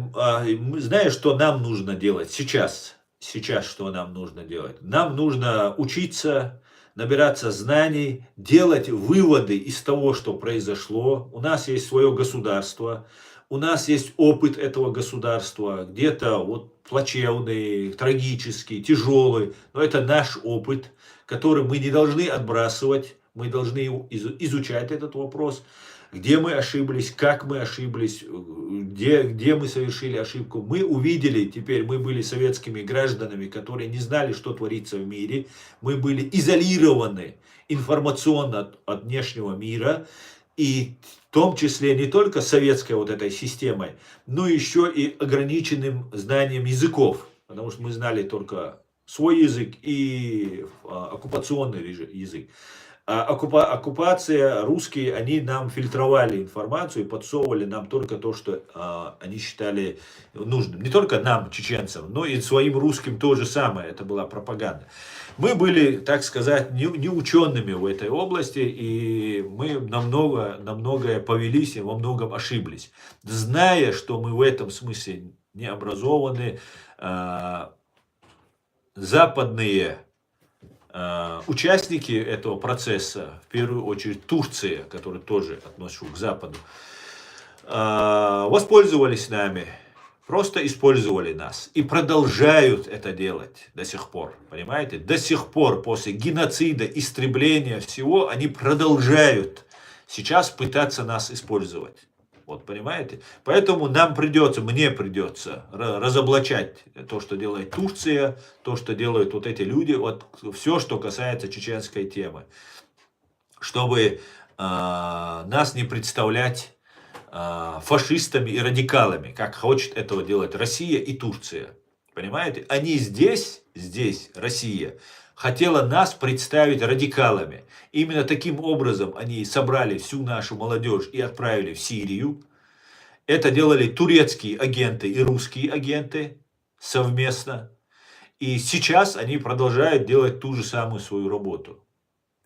знаешь, что нам нужно делать сейчас? Сейчас что нам нужно делать? Нам нужно учиться, набираться знаний, делать выводы из того, что произошло. У нас есть свое государство, у нас есть опыт этого государства, где-то вот плачевный, трагический, тяжелый, но это наш опыт, который мы не должны отбрасывать, мы должны изучать этот вопрос, где мы ошиблись, как мы ошиблись, где мы совершили ошибку. Мы увидели, теперь мы были советскими гражданами, которые не знали, что творится в мире. Мы были изолированы информационно от внешнего мира. И в том числе не только советской вот этой системой, но еще и ограниченным знанием языков. Потому что мы знали только свой язык и оккупационный язык. Оккупация, русские, они нам фильтровали информацию и подсовывали нам только то, что они считали нужным. Не только нам, чеченцам, но и своим русским то же самое. Это была пропаганда. Мы были, так сказать, не учеными в этой области, и мы на многое повелись и во многом ошиблись. Зная, что мы в этом смысле не образованы, западные участники этого процесса, в первую очередь Турция, которую тоже отношу к Западу, воспользовались нами, просто использовали нас и продолжают это делать до сих пор, понимаете? До сих пор после геноцида, истребления всего, они продолжают сейчас пытаться нас использовать. Вот, понимаете? Поэтому мне придется разоблачать то, что делает Турция, то, что делают вот эти люди, вот все, что касается чеченской темы. Чтобы нас не представлять фашистами и радикалами, как хочет этого делать Россия и Турция. Понимаете? Они здесь, Россия, хотела нас представить радикалами. Именно таким образом они собрали всю нашу молодежь и отправили в Сирию. Это делали турецкие агенты и русские агенты совместно. И сейчас они продолжают делать ту же самую свою работу.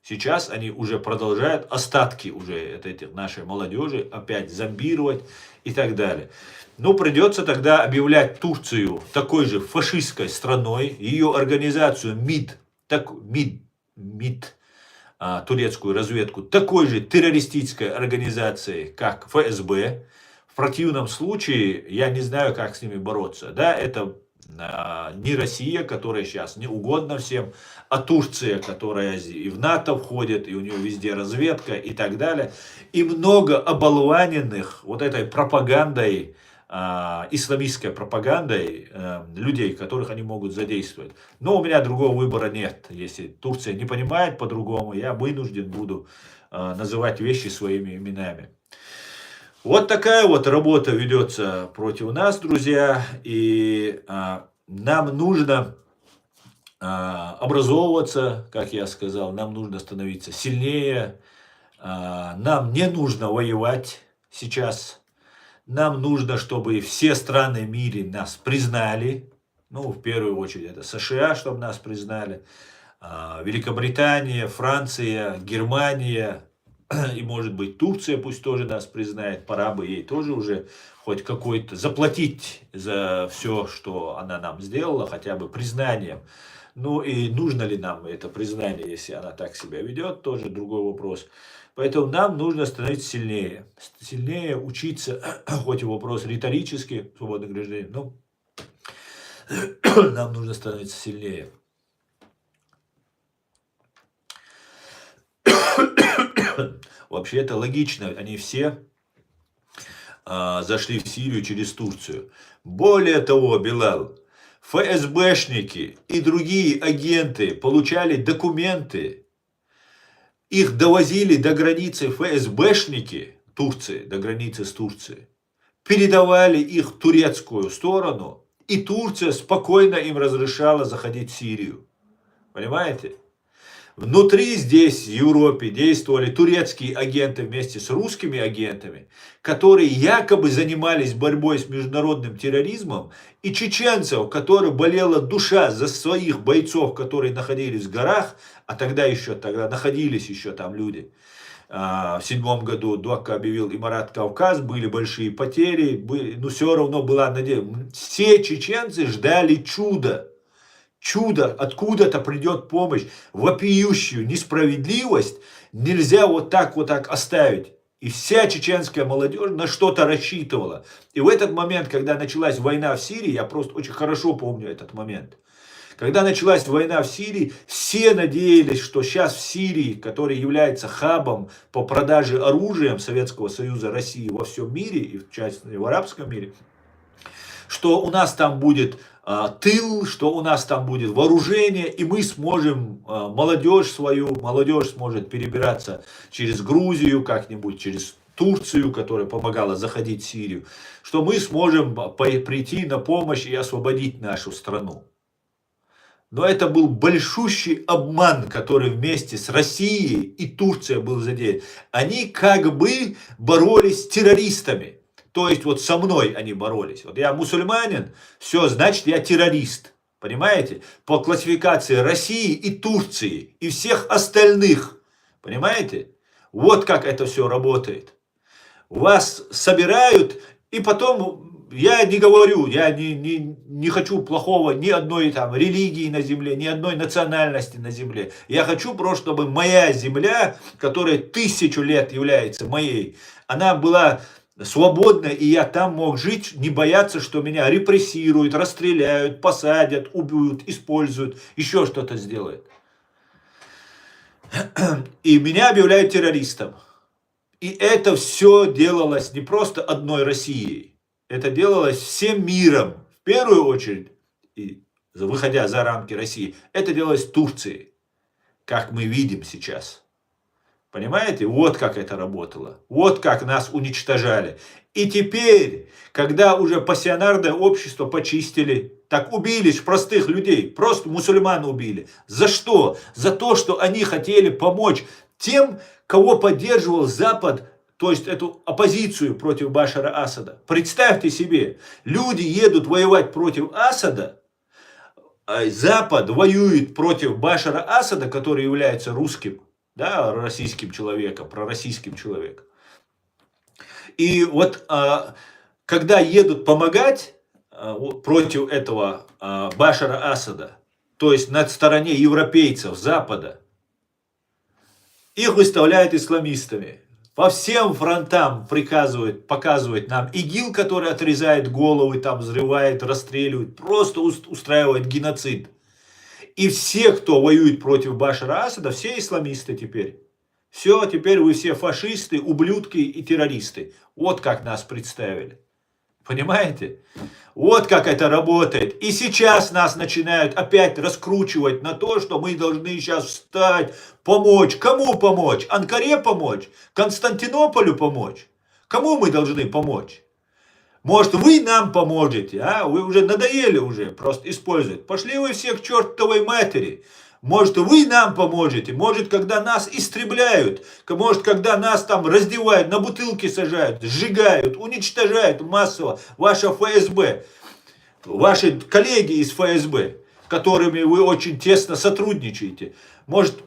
Сейчас они уже продолжают остатки уже нашей молодежи опять зомбировать и так далее. Но придется тогда объявлять Турцию такой же фашистской страной, ее организацию МИД, турецкую разведку, такой же террористической организацией, как ФСБ. В противном случае я не знаю, как с ними бороться. Да, это не Россия, которая сейчас не угодна всем, а Турция, которая и в НАТО входит, и у нее везде разведка и так далее. И много оболваненных вот этой пропагандой, исламистской пропагандой людей, которых они могут задействовать. Но у меня другого выбора нет. Если Турция не понимает по-другому, я вынужден буду называть вещи своими именами. Вот такая вот работа ведется против нас, друзья. И нам нужно образовываться, как я сказал, нам нужно становиться сильнее, нам не нужно воевать сейчас, нам нужно, чтобы все страны в мире нас признали, ну, в первую очередь, это США, чтобы нас признали, Великобритания, Франция, Германия и, может быть, Турция пусть тоже нас признает. Пора бы ей тоже уже хоть какой-то заплатить за все, что она нам сделала, хотя бы признанием. Ну и нужно ли нам это признание, если она так себя ведет, тоже другой вопрос. Поэтому нам нужно становиться сильнее. Сильнее учиться, хоть и вопрос риторический, свободный гражданин, но нам нужно становиться сильнее. Вообще это логично, они все зашли в Сирию через Турцию. Более того, Билал, ФСБшники и другие агенты получали документы, их довозили до границы ФСБшники Турции, до границы с Турцией, передавали их в турецкую сторону, и Турция спокойно им разрешала заходить в Сирию. Понимаете? Внутри здесь, в Европе, действовали турецкие агенты вместе с русскими агентами, которые якобы занимались борьбой с международным терроризмом, и чеченцев, которых болела душа за своих бойцов, которые находились в горах, а тогда находились еще там люди. В 2007 году Дока объявил Имарат Кавказ, были большие потери, но все равно была надежда. Все чеченцы ждали чуда. Чудо, откуда-то придет помощь, вопиющую несправедливость нельзя вот так оставить. И вся чеченская молодежь на что-то рассчитывала. И в этот момент, когда началась война в Сирии, я просто очень хорошо помню этот момент. Когда началась война в Сирии, все надеялись, что сейчас в Сирии, который является хабом по продаже оружия Советского Союза, России во всем мире, и в частности в арабском мире, что у нас там будет тыл, что у нас там будет вооружение, и мы сможем, молодежь сможет перебираться через Грузию, как-нибудь через Турцию, которая помогала заходить в Сирию, что мы сможем прийти на помощь и освободить нашу страну. Но это был большущий обман, который вместе с Россией и Турцией был задеян. Они как бы боролись с террористами. То есть вот со мной они боролись. Вот я мусульманин, все, значит я террорист. Понимаете? По классификации России и Турции и всех остальных. Понимаете? Вот как это все работает. Вас собирают, и потом, я не говорю, я не хочу плохого ни одной там религии на земле, ни одной национальности на земле. Я хочу просто, чтобы моя земля, которая 1000 лет является моей, она была свободно, и я там мог жить, не бояться, что меня репрессируют, расстреляют, посадят, убьют, используют, еще что-то сделают. И меня объявляют террористом. И это все делалось не просто одной Россией, это делалось всем миром. В первую очередь, и выходя за рамки России, это делалось Турцией, как мы видим сейчас. Понимаете? Вот как это работало. Вот как нас уничтожали. И теперь, когда уже пассионарное общество почистили, так убили простых людей, просто мусульман убили. За что? За то, что они хотели помочь тем, кого поддерживал Запад, то есть эту оппозицию против Башара Асада. Представьте себе, люди едут воевать против Асада, а Запад воюет против Башара Асада, который является русским, да, российским человеком, пророссийским человеком. И вот когда едут помогать против этого Башара Асада, то есть на стороне европейцев, Запада, их выставляют исламистами. По всем фронтам показывают нам ИГИЛ, который отрезает головы, там взрывает, расстреливает, просто устраивает геноцид. И все, кто воюет против Башара Асада, все исламисты теперь. Все, теперь вы все фашисты, ублюдки и террористы. Вот как нас представили. Понимаете? Вот как это работает. И сейчас нас начинают опять раскручивать на то, что мы должны сейчас встать, помочь. Кому помочь? Анкаре помочь? Константинополю помочь? Кому мы должны помочь? Может, вы нам поможете, а? Вы уже надоели уже просто использовать. Пошли вы все к чертовой матери. Может, вы нам поможете, может, когда нас истребляют, может, когда нас там раздевают, на бутылки сажают, сжигают, уничтожают массово ваше ФСБ, ваши коллеги из ФСБ, с которыми вы очень тесно сотрудничаете. Может,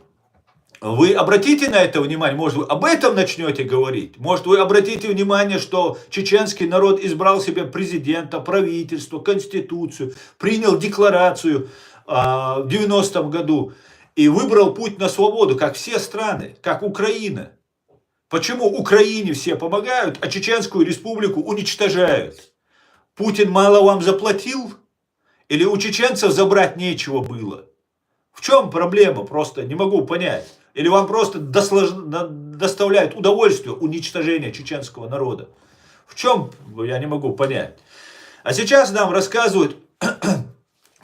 вы обратите на это внимание, может, вы об этом начнете говорить. Может, вы обратите внимание, что чеченский народ избрал себе президента, правительство, конституцию, принял декларацию в 90-м году и выбрал путь на свободу, как все страны, как Украина. Почему Украине все помогают, а Чеченскую республику уничтожают? Путин мало вам заплатил? Или у чеченцев забрать нечего было? В чем проблема? Просто не могу понять. Или вам просто доставляет удовольствие уничтожение чеченского народа? В чем? Я не могу понять. А сейчас нам рассказывают,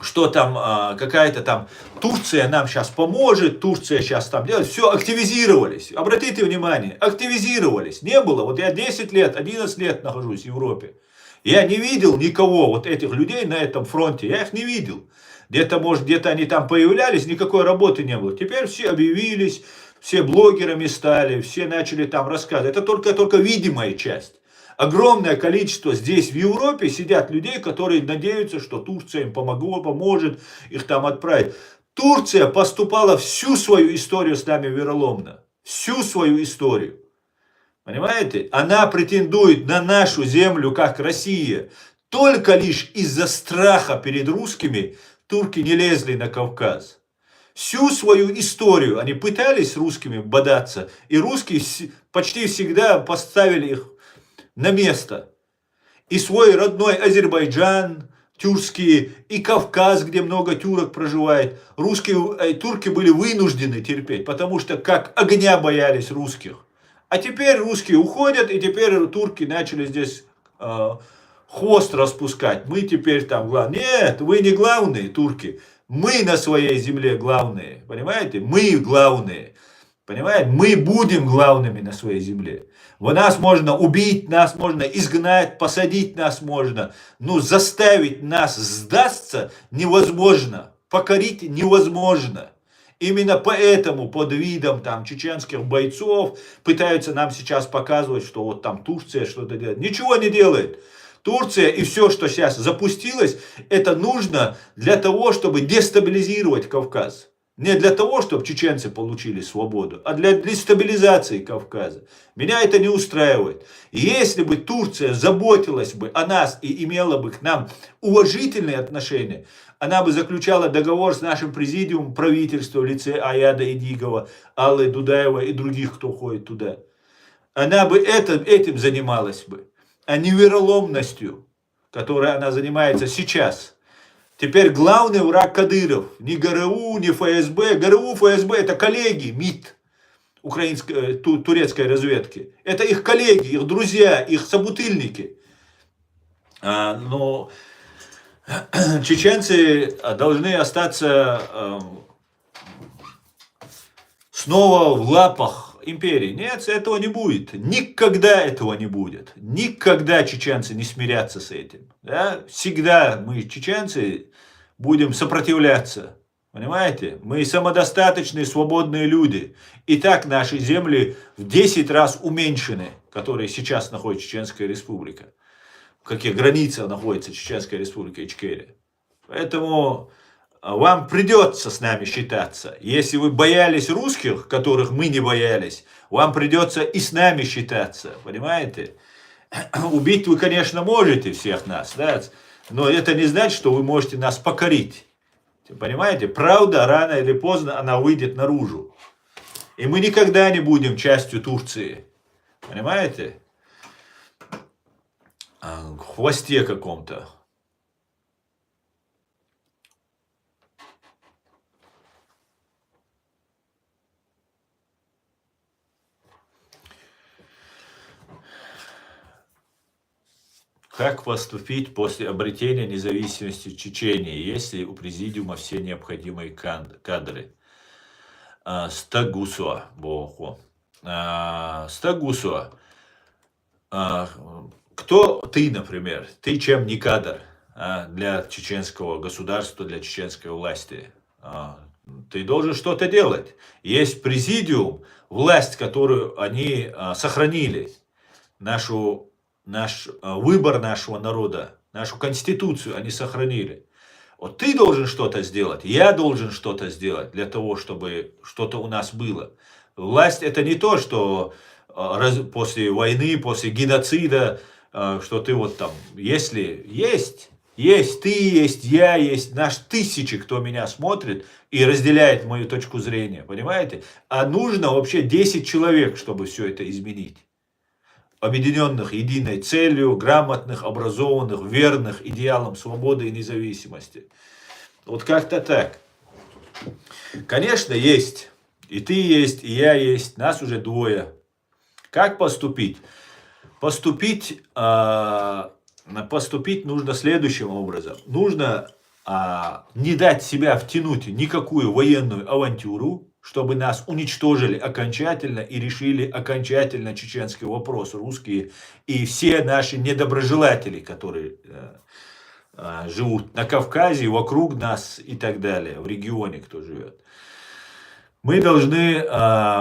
что там какая-то там Турция нам сейчас поможет, Турция сейчас там делает. Все, активизировались. Обратите внимание, активизировались. Не было. Вот я 10 лет, 11 лет нахожусь в Европе. Я не видел никого, вот этих людей на этом фронте, я их не видел. Где-то, может, где-то они там появлялись, никакой работы не было. Теперь все объявились, все блогерами стали, все начали там рассказывать. Это только видимая часть. Огромное количество здесь, в Европе, сидят людей, которые надеются, что Турция им поможет их там отправить. Турция поступала всю свою историю с нами вероломно. Всю свою историю. Понимаете? Она претендует на нашу землю, как Россия. Только лишь из-за страха перед русскими турки не лезли на Кавказ. Всю свою историю они пытались с русскими бодаться, и русские почти всегда поставили их на место. И свой родной Азербайджан, тюркские, и Кавказ, где много тюрок проживает, турки были вынуждены терпеть, потому что как огня боялись русских. А теперь русские уходят, и теперь турки начали здесь хвост распускать. Мы теперь там главные. Нет, вы не главные, турки. Мы на своей земле главные. Понимаете? Мы главные. Понимаете? Мы будем главными на своей земле. Нас можно убить, нас можно изгнать, посадить нас можно. Но заставить нас сдаться невозможно. Покорить невозможно. Именно поэтому под видом там чеченских бойцов пытаются нам сейчас показывать, что вот там Турция что-то делает. Ничего не делает. Турция и все, что сейчас запустилось, это нужно для того, чтобы дестабилизировать Кавказ. Не для того, чтобы чеченцы получили свободу, а для дестабилизации Кавказа. Меня это не устраивает. Если бы Турция заботилась бы о нас и имела бы к нам уважительные отношения, она бы заключала договор с нашим президиумом правительства в лице Аяда Идигова, Аллы Дудаева и других, кто ходит туда. Она бы этим занималась бы, а не вероломностью, которой она занимается сейчас. Теперь главный враг Кадыров. Ни ГРУ, ни ФСБ. ГРУ, ФСБ это коллеги МИД украинской, турецкой разведки. Это их коллеги, их друзья, их собутыльники. Но чеченцы должны остаться снова в лапах империи. Нет, этого не будет. Никогда этого не будет. Никогда чеченцы не смирятся с этим. Да? Всегда мы, чеченцы, будем сопротивляться. Понимаете? Мы самодостаточные, свободные люди. И так наши земли в 10 раз уменьшены, которые сейчас находится Чеченская республика. В каких границах находится Чеченская республика Ичкерия. Поэтому вам придется с нами считаться. Если вы боялись русских, которых мы не боялись, вам придется и с нами считаться. Понимаете? Убить вы, конечно, можете всех нас, да? Но это не значит, что вы можете нас покорить. Понимаете? Правда, рано или поздно она выйдет наружу. И мы никогда не будем частью Турции. Понимаете? В хвосте каком-то. Как поступить после обретения независимости Чечении, если у президиума все необходимые кадры? Стагусуа. Стагусуа. кто ты, например? Ты чем не кадр для чеченского государства, для чеченской власти? Ты должен что-то делать. Есть президиум, власть, которую они сохранили, наш выбор нашего народа, нашу конституцию они сохранили. Вот ты должен что-то сделать, я должен что-то сделать для того, чтобы что-то у нас было. Власть это не то, что после войны, после геноцида, что ты вот там, если есть ты, есть я, есть наш тысячи, кто меня смотрит и разделяет мою точку зрения, понимаете? А нужно вообще 10 человек, чтобы все это изменить. Объединенных единой целью, грамотных, образованных, верных идеалам свободы и независимости. Вот как-то так. Конечно, есть. И ты есть, и я есть. Нас уже двое. Как поступить? Поступить нужно следующим образом. Нужно не дать себя втянуть в никакую военную авантюру, чтобы нас уничтожили окончательно и решили окончательно чеченский вопрос, русские и все наши недоброжелатели, которые живут на Кавказе, вокруг нас и так далее, в регионе, кто живет. Мы должны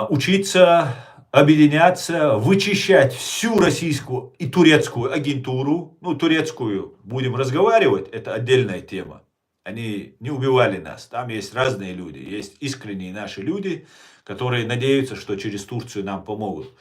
учиться объединяться, вычищать всю российскую и турецкую агентуру. Ну, турецкую будем разговаривать, это отдельная тема. Они не убивали нас. Там есть разные люди. Есть искренние наши люди, которые надеются, что через Турцию нам помогут.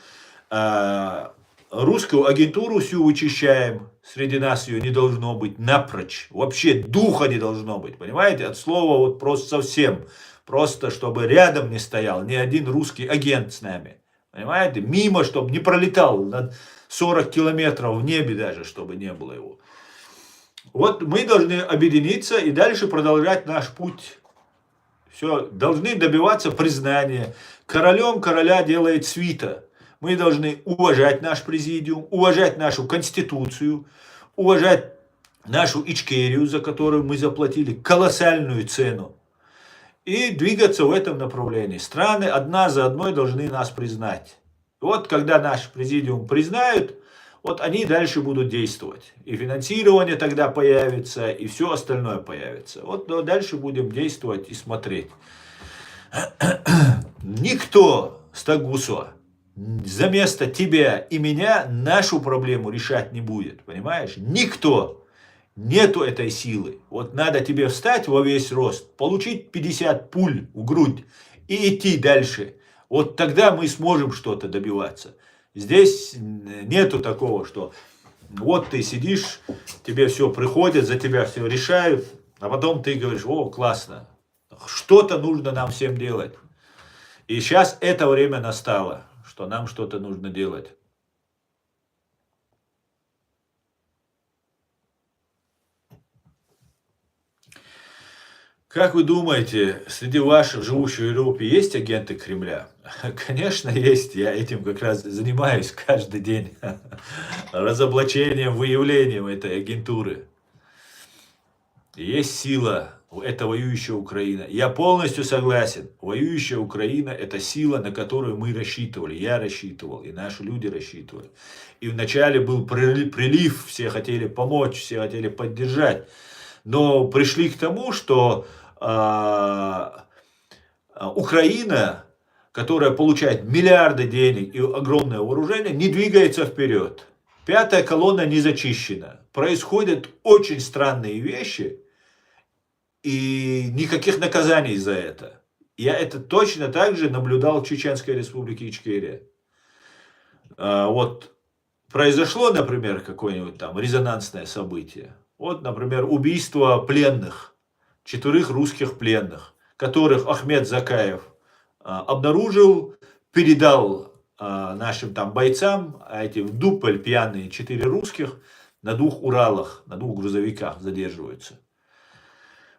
Русскую агентуру всю вычищаем. Среди нас ее не должно быть напрочь. Вообще духа не должно быть. Понимаете? От слова вот просто совсем. Просто чтобы рядом не стоял ни один русский агент с нами. Понимаете? Мимо, чтобы не пролетал над 40 километров в небе даже, чтобы не было его. Вот мы должны объединиться и дальше продолжать наш путь. Все, должны добиваться признания. Королем короля делает свита. Мы должны уважать наш президиум, уважать нашу конституцию, уважать нашу Ичкерию, за которую мы заплатили колоссальную цену. И двигаться в этом направлении. Страны одна за одной должны нас признать. Вот когда наш президиум признают, вот они дальше будут действовать. И финансирование тогда появится, и все остальное появится. Вот дальше будем действовать и смотреть. Никто, Стагусо, за место тебя и меня нашу проблему решать не будет. Понимаешь? Никто. Нету этой силы. Вот надо тебе встать во весь рост, получить 50 пуль в грудь и идти дальше. Вот тогда мы сможем что-то добиваться. Здесь нету такого, что вот ты сидишь, тебе все приходит, за тебя все решают, а потом ты говоришь: о, классно, что-то нужно нам всем делать. И сейчас это время настало, что нам что-то нужно делать. Как вы думаете, среди ваших, живущих в Европе, есть агенты Кремля? Конечно, есть. Я этим как раз занимаюсь каждый день. Разоблачением, выявлением этой агентуры. Есть сила. Это воюющая Украина. Я полностью согласен. Воюющая Украина – это сила, на которую мы рассчитывали. Я рассчитывал, и наши люди рассчитывали. И вначале был прилив, все хотели помочь, все хотели поддержать. Но пришли к тому, что Украина, которая получает миллиарды денег и огромное вооружение, не двигается вперед. Пятая колонна не зачищена. Происходят очень странные вещи, и никаких наказаний за это. Я это точно так же наблюдал в Чеченской республике Ичкерия. Вот произошло, например, какое-нибудь там резонансное событие. Вот, например, убийство пленных, 4 русских пленных, которых Ахмед Закаев обнаружил, передал нашим там бойцам, а эти в Дуполь пьяные 4 русских на 2 Уралах, на 2 грузовиках задерживаются.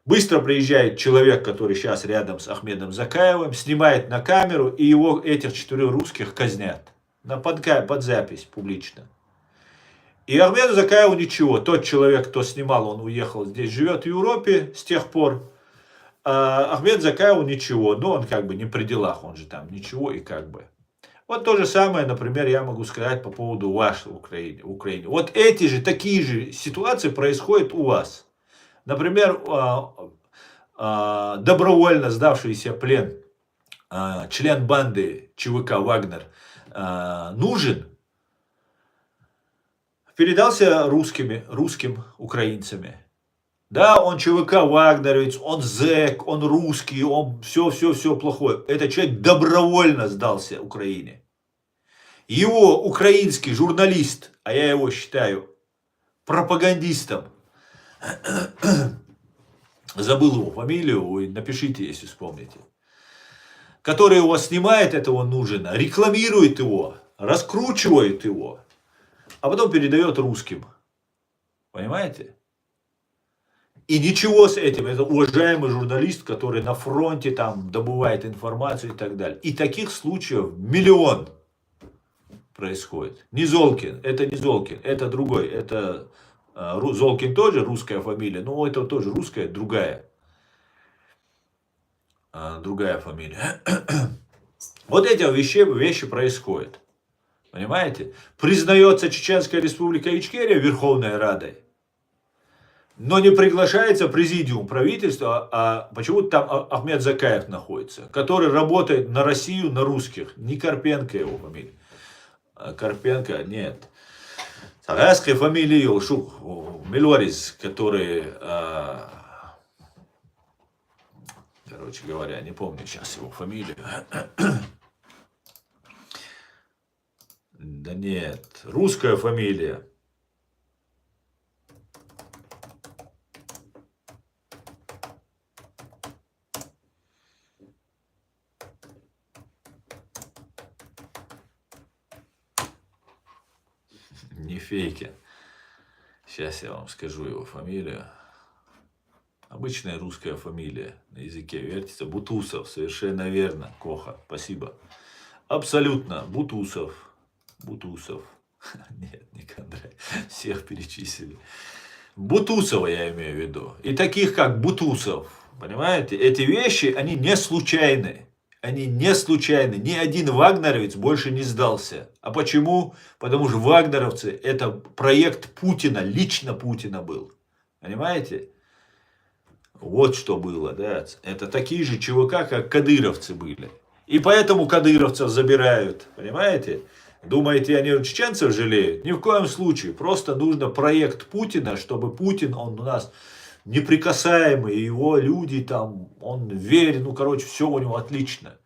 Быстро приезжает человек, который сейчас рядом с Ахмедом Закаевым, снимает на камеру, и его, этих 4 русских, казнят. Под запись публично. И Ахмеду Закаеву ничего. Тот человек, кто снимал, он уехал, здесь живет в Европе с тех пор. А Ахмед Закаеву ничего. Но он как бы не при делах, он же там ничего и как бы. Вот то же самое, например, я могу сказать по поводу вашей Украины. Вот эти же, такие же ситуации происходят у вас. Например, добровольно сдавшийся плен член банды ЧВК «Вагнер» Нужен передался русским украинцами. Да, он ЧВК «Вагнеровец», он зэк, он русский, он все плохое. Этот человек добровольно сдался Украине. Его украинский журналист, а я его считаю пропагандистом, забыл его фамилию, вы напишите, если вспомните, который его снимает, этого Нужина, рекламирует его, раскручивает его, а потом передает русским. Понимаете? И ничего с этим. Это уважаемый журналист, который на фронте там добывает информацию и так далее. И таких случаев миллион происходит. Не Золкин, это другой. Это Золкин тоже русская фамилия, но это тоже русская, другая. Другая фамилия. Вот эти вещи происходят. Понимаете? Признается Чеченская республика Ичкерия Верховной Радой, но не приглашается президиум правительства, а почему-то там Ахмед Закаев находится, который работает на Россию, на русских. Не Карпенко его фамилия. Карпенко, нет. Сагаевская фамилия Милорис, который, короче говоря, не помню сейчас его фамилию. Да нет, русская фамилия. Не фейки. Сейчас я вам скажу его фамилию. Обычная русская фамилия. На языке вертится. Бутусов. Совершенно верно. Коха. Спасибо. Абсолютно. Бутусов. Нет, не Кондрай. Всех перечислили. Бутусова я имею в виду. И таких, как Бутусов. Понимаете? Эти вещи, они не случайны. Они не случайны. Ни один вагнеровец больше не сдался. А почему? Потому что вагнеровцы — это проект Путина, лично Путина был. Понимаете? Вот что было, да. Это такие же ЧВК, как кадыровцы были. И поэтому кадыровцев забирают. Понимаете? Думаете, они чеченцев жалеют? Ни в коем случае. Просто нужно проект Путина, чтобы Путин, он у нас неприкасаемый, его люди там, он верен, ну, короче, все у него отлично.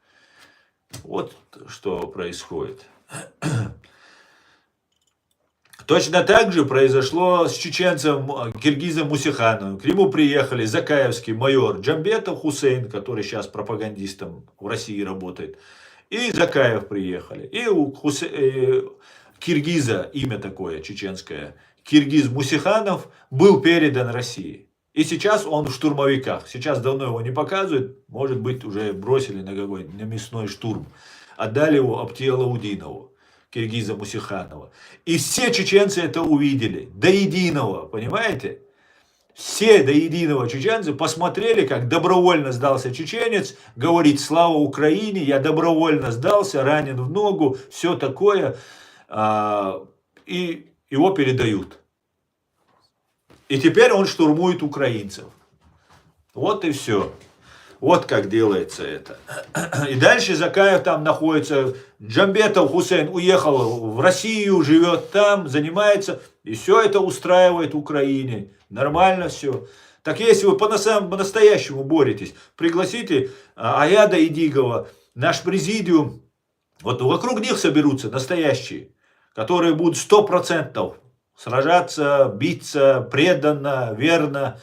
Вот что происходит. Точно так же произошло с чеченцем Киргизом Мусихановым. К нему приехали закаевский майор Джамбетов Хусейн, который сейчас пропагандистом в России работает, и Закаев приехали. И у Киргиза, имя такое чеченское, Киргиз Мусиханов, был передан России. И сейчас он в штурмовиках. Сейчас давно его не показывают. Может быть, уже бросили на какой-то мясной штурм. Отдали его Аптиелаудинову, Киргиза Мусиханова. И все чеченцы это увидели. До единого, понимаете? Все до единого чеченцы посмотрели, как добровольно сдался чеченец. Говорит: слава Украине, я добровольно сдался, ранен в ногу, все такое. И его передают. И теперь он штурмует украинцев. Вот и все. Вот как делается это. И дальше Закаев там находится. Джамбетов Хусейн уехал в Россию, живет там, занимается. И все это устраивает Украине. Нормально все. Так если вы по-настоящему боретесь, пригласите Аяда Идигова, наш президиум. Вот вокруг них соберутся настоящие, которые будут 100% сражаться, биться преданно, верно.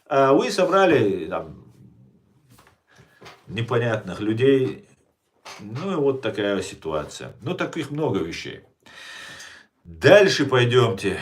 А вы собрали там непонятных людей. Ну и вот такая ситуация. Ну, таких много вещей. Дальше пойдемте.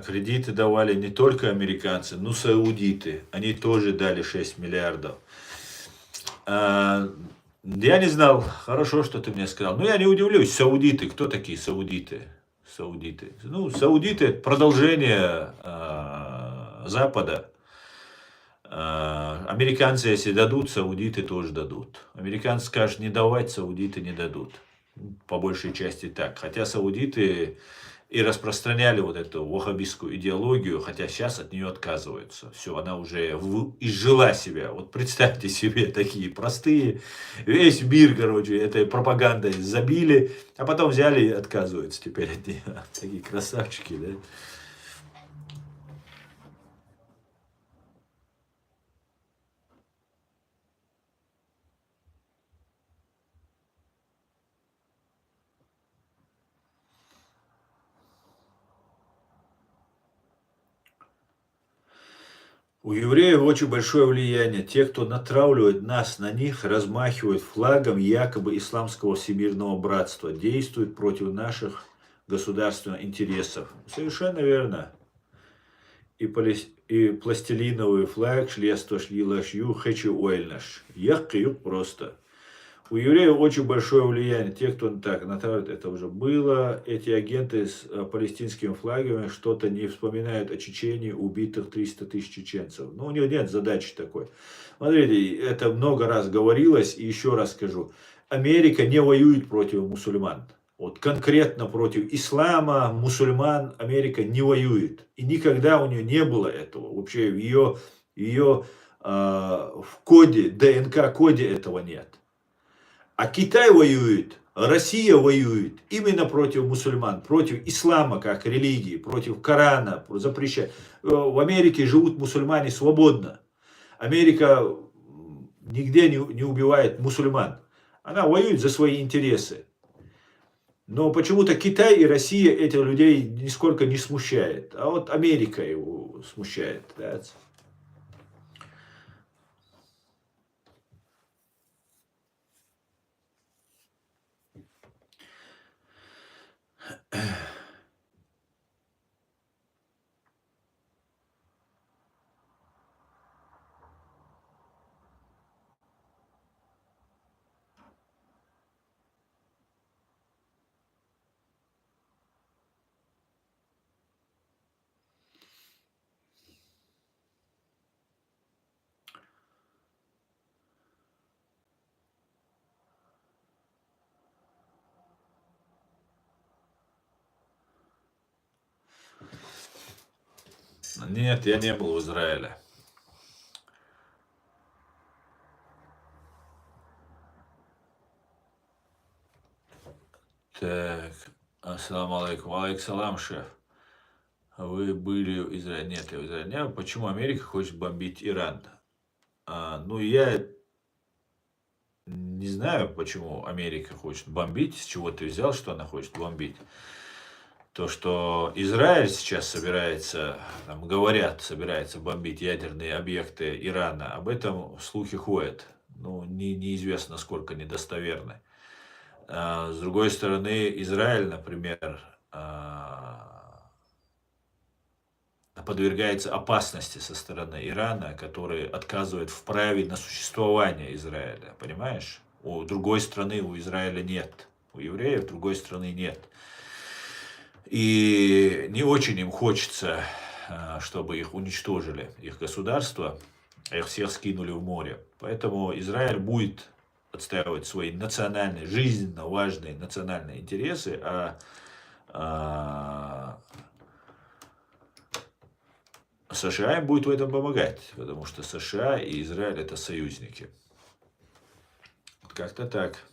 Кредиты давали не только американцы, но и саудиты. Они тоже дали 6 миллиардов. А, Я не знал. Хорошо, что ты мне сказал. Но я не удивлюсь. Саудиты. Кто такие саудиты? Саудиты. Ну, саудиты — это продолжение Запада. Американцы, если дадут, саудиты тоже дадут. Американцы скажут не давать, саудиты не дадут. По большей части так. Хотя саудиты и распространяли вот эту ваххабистскую идеологию, хотя сейчас от нее отказываются. Все, она уже изжила себя. Вот представьте себе, такие простые, весь мир, короче, этой пропагандой забили, а потом взяли и отказываются теперь от нее. Такие красавчики, да? У евреев очень большое влияние. Те, кто натравливает нас на них, размахивают флагом якобы исламского всемирного братства, действуют против наших государственных интересов. Совершенно верно. И пластилиновый флаг шлество шлилашью хэчи уэльнаш. Яхкаюк просто. У евреев очень большое влияние. Те, кто так натравливает, это уже было. Эти агенты с палестинскими флагами что-то не вспоминают о Чечении, убитых 300 тысяч чеченцев. Ну, у них нет задачи такой. Смотрите, это много раз говорилось, и еще раз скажу. Америка не воюет против мусульман. Вот конкретно против ислама, мусульман Америка не воюет. И никогда у нее не было этого. Вообще в ее в коде, ДНК-коде этого нет. А Китай воюет, Россия воюет именно против мусульман, против ислама как религии, против Корана, запрещает. В Америке живут мусульмане свободно. Америка нигде не убивает мусульман. Она воюет за свои интересы. Но почему-то Китай и Россия этих людей нисколько не смущает. А вот Америка его смущает. Да? Нет, я не был в Израиле. Так, ассаламу алейкум. Алейкум, шеф. Вы были в Израиле? Нет, я в Израиле не был. Почему Америка хочет бомбить Иран? Ну, я не знаю, почему Америка хочет бомбить. С чего ты взял, что она хочет бомбить? То, что Израиль сейчас собирается, там говорят, собирается бомбить ядерные объекты Ирана, об этом слухи ходят. Ну, неизвестно, насколько недостоверны. С другой стороны, Израиль, например, подвергается опасности со стороны Ирана, который отказывает в праве на существование Израиля. Понимаешь? У другой страны, у Израиля нет. У евреев другой страны нет. И не очень им хочется, чтобы их уничтожили, их государство, их всех скинули в море. Поэтому Израиль будет отстаивать свои национальные, жизненно важные национальные интересы, а США им будет в этом помогать, потому что США и Израиль — это союзники. Как-то так.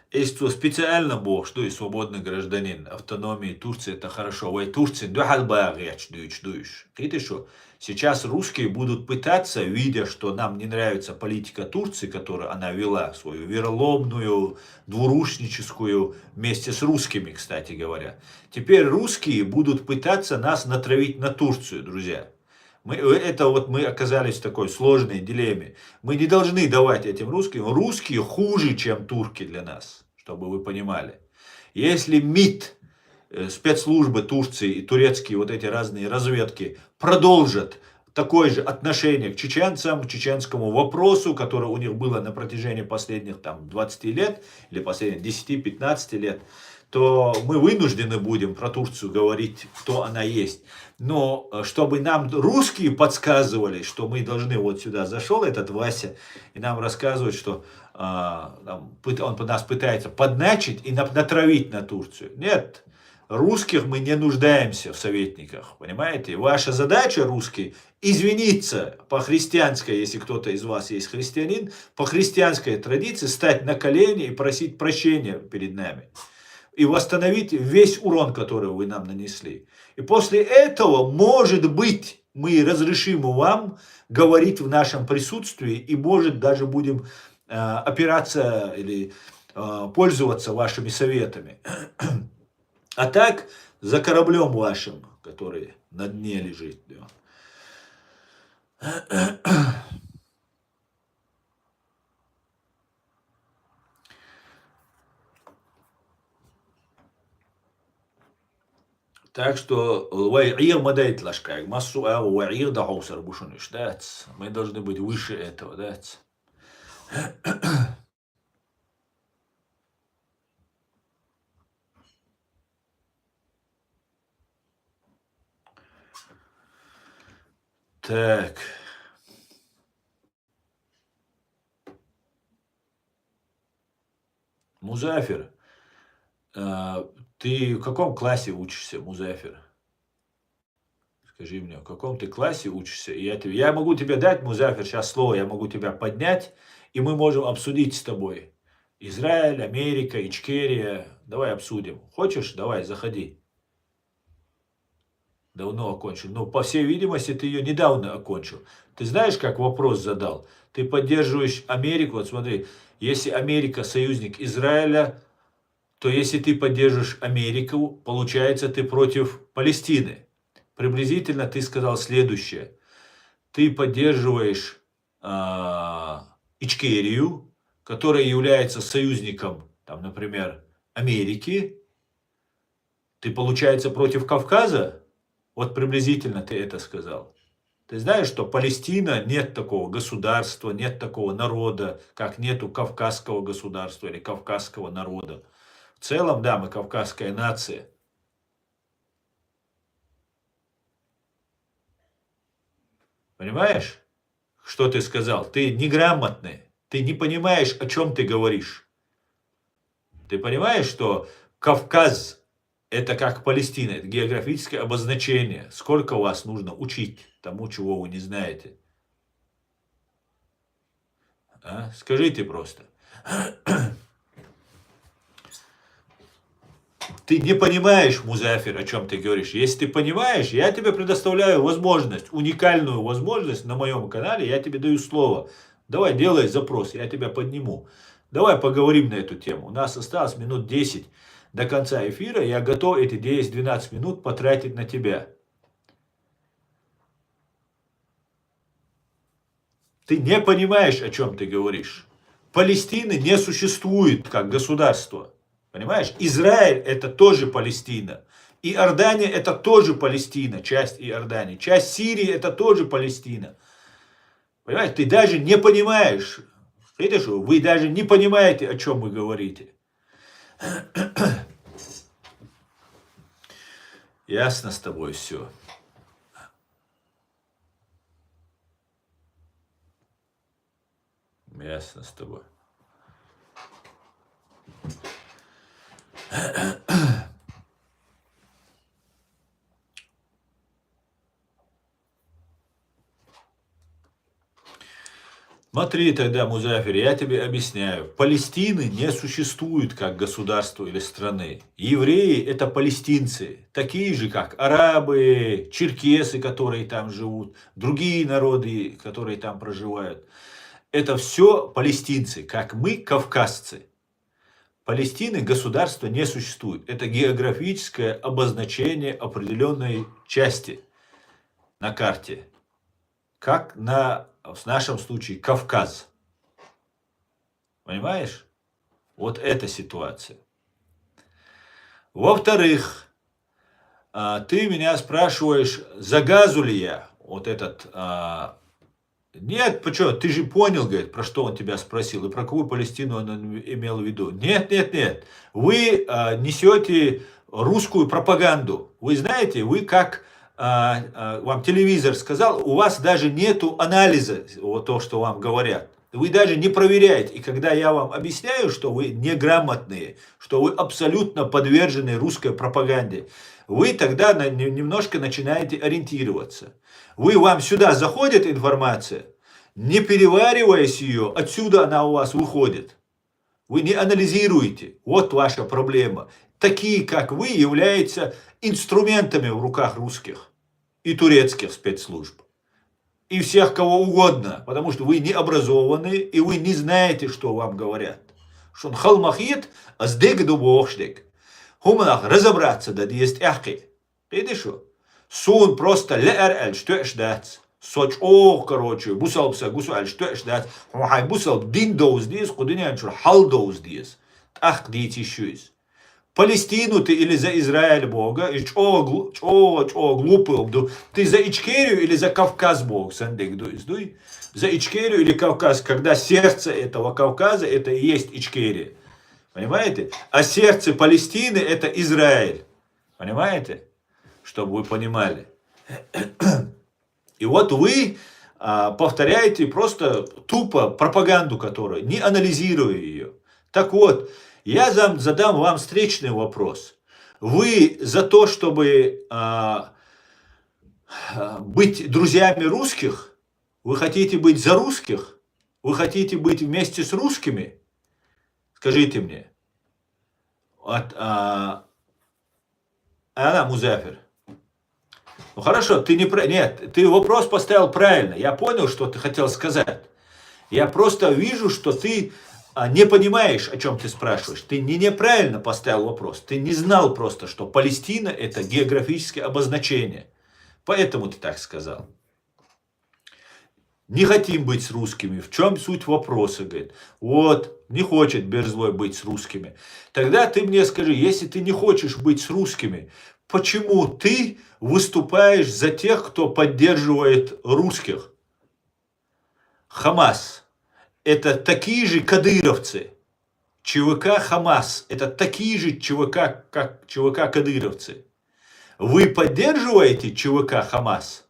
Если кто специально Бог, что и свободный гражданин, автономии Турции — это хорошо. Ой, Турция, ты что? Сейчас русские будут пытаться, видя, что нам не нравится политика Турции, которую она вела, свою вероломную, двурушническую, вместе с русскими, кстати говоря. Теперь русские будут пытаться нас натравить на Турцию, друзья. Мы оказались в такой сложной дилемме. Мы не должны давать этим русским. Русские хуже, чем турки для нас, чтобы вы понимали. Если МИД, спецслужбы Турции и турецкие вот эти разные разведки продолжат такое же отношение к чеченцам, к чеченскому вопросу, которое у них было на протяжении последних 20 лет или последних 10-15 лет, то мы вынуждены будем про Турцию говорить, кто она есть. Но чтобы нам русские подсказывали, что мы должны, вот сюда зашел этот Вася, и нам рассказывает, что он нас пытается подначить и натравить на Турцию. Нет, русских мы не нуждаемся в советниках, понимаете? Ваша задача, русские, извиниться по-христианской, если кто-то из вас есть христианин, по христианской традиции стать на колени и просить прощения перед нами. И восстановить весь урон, который вы нам нанесли. И после этого, может быть, мы разрешим вам говорить в нашем присутствии и, может, даже будем опираться или пользоваться вашими советами. А так, за кораблем вашим, который на дне лежит. Так что ваир мадайт лашкай, массу ваир дахусар бушуниш, да? Мы должны быть выше этого, да? Так. Музафир, ты в каком классе учишься, Музафир? Скажи мне, в каком ты классе учишься? И я могу тебе дать, Музафир, сейчас слово, я могу тебя поднять, и мы можем обсудить с тобой. Израиль, Америка, Ичкерия. Давай обсудим. Хочешь? Давай, заходи. Давно окончил. Ну, по всей видимости, ты ее недавно окончил. Ты знаешь, как вопрос задал? Ты поддерживаешь Америку. Вот смотри, если Америка союзник Израиля, то если ты поддерживаешь Америку, получается, ты против Палестины. Приблизительно ты сказал следующее. Ты поддерживаешь Ичкерию, которая является союзником, там, например, Америки. Ты, получается, против Кавказа? Вот приблизительно ты это сказал. Ты знаешь, что Палестина, нет такого государства, нет такого народа, как нету кавказского государства или кавказского народа. В целом, да, мы кавказская нация. Понимаешь, что ты сказал? Ты неграмотный. Ты не понимаешь, о чем ты говоришь. Ты понимаешь, что Кавказ это как Палестина, это географическое обозначение. Сколько вас нужно учить тому, чего вы не знаете? А? Скажите просто. Ты не понимаешь, Музафир, о чем ты говоришь. Если ты понимаешь, я тебе предоставляю возможность, уникальную возможность на моем канале, я тебе даю слово. Давай, делай запрос, я тебя подниму. Давай поговорим на эту тему. У нас осталось минут 10 до конца эфира. Я готов эти 10-12 минут потратить на тебя. Ты не понимаешь, о чем ты говоришь. Палестины не существует как государство. Понимаешь? Израиль это тоже Палестина. Иордания это тоже Палестина, часть Иордании. Часть Сирии это тоже Палестина. Понимаешь? Ты даже не понимаешь. Видишь, вы даже не понимаете, о чем вы говорите. Ясно с тобой все. Ясно с тобой. Смотри тогда, Музафир, я тебе объясняю. Палестины не существует как государство или страны. Евреи это палестинцы, такие же как арабы, черкесы, которые там живут, другие народы, которые там проживают. Это все палестинцы, как мы, кавказцы. Палестины государства не существует. Это географическое обозначение определенной части на карте. как в нашем случае, Кавказ. Понимаешь? Вот эта ситуация. Во-вторых, ты меня спрашиваешь, загазу ли я вот этот... Нет, почему? Ты же понял, говорит, про что он тебя спросил, и про какую Палестину он имел в виду. Нет, нет, нет. Вы несете русскую пропаганду. Вы знаете, вы как вам телевизор сказал, у вас даже нету анализа, вот то, что вам говорят. Вы даже не проверяете. И когда я вам объясняю, что вы неграмотные, что вы абсолютно подвержены русской пропаганде, вы тогда немножко начинаете ориентироваться. Вам сюда заходит информация, не перевариваясь ее, отсюда она у вас выходит. Вы не анализируете. Вот ваша проблема. Такие, как вы, являются инструментами в руках русских и турецких спецслужб. И всех кого угодно. Потому что вы не образованы, и вы не знаете, что вам говорят. Шон халмахит, а сдег дубохштег. Хуманах разобраться, да есть эхки. Видишь что? Сун просто лэр что ждать. Соч короче, бусалпса гусаль что ждать. Хай бусалп дин доуз диес, кудынянчур хал доуз диес. Ах, дети щуис. Палестину ты или за Израиль Бога, и чо глупый, ты за Ичкерию или за Кавказ Бог, сандык дуй, за Ичкерию или Кавказ, когда сердце этого Кавказа, это и есть Ичкерия, понимаете? А сердце Палестины это Израиль, понимаете? Чтобы вы понимали. И вот вы повторяете просто тупо пропаганду, которую, не анализируя ее. Так вот, я задам вам встречный вопрос. Вы за то, чтобы быть друзьями русских? Вы хотите быть за русских? Вы хотите быть вместе с русскими? Скажите мне. Она Музафир. Ну хорошо, нет, ты вопрос поставил правильно. Я понял, что ты хотел сказать. Я просто вижу, что ты не понимаешь, о чем ты спрашиваешь. Ты неправильно поставил вопрос. Ты не знал просто, что Палестина это географическое обозначение. Поэтому ты так сказал. Не хотим быть с русскими. В чем суть вопроса? Говорит, вот, не хочет Берзлой быть с русскими. Тогда ты мне скажи, если ты не хочешь быть с русскими, почему ты выступаешь за тех, кто поддерживает русских? Хамас. Это такие же кадыровцы. ЧВК Хамас. Это такие же ЧВК, как ЧВК кадыровцы. Вы поддерживаете ЧВК Хамас?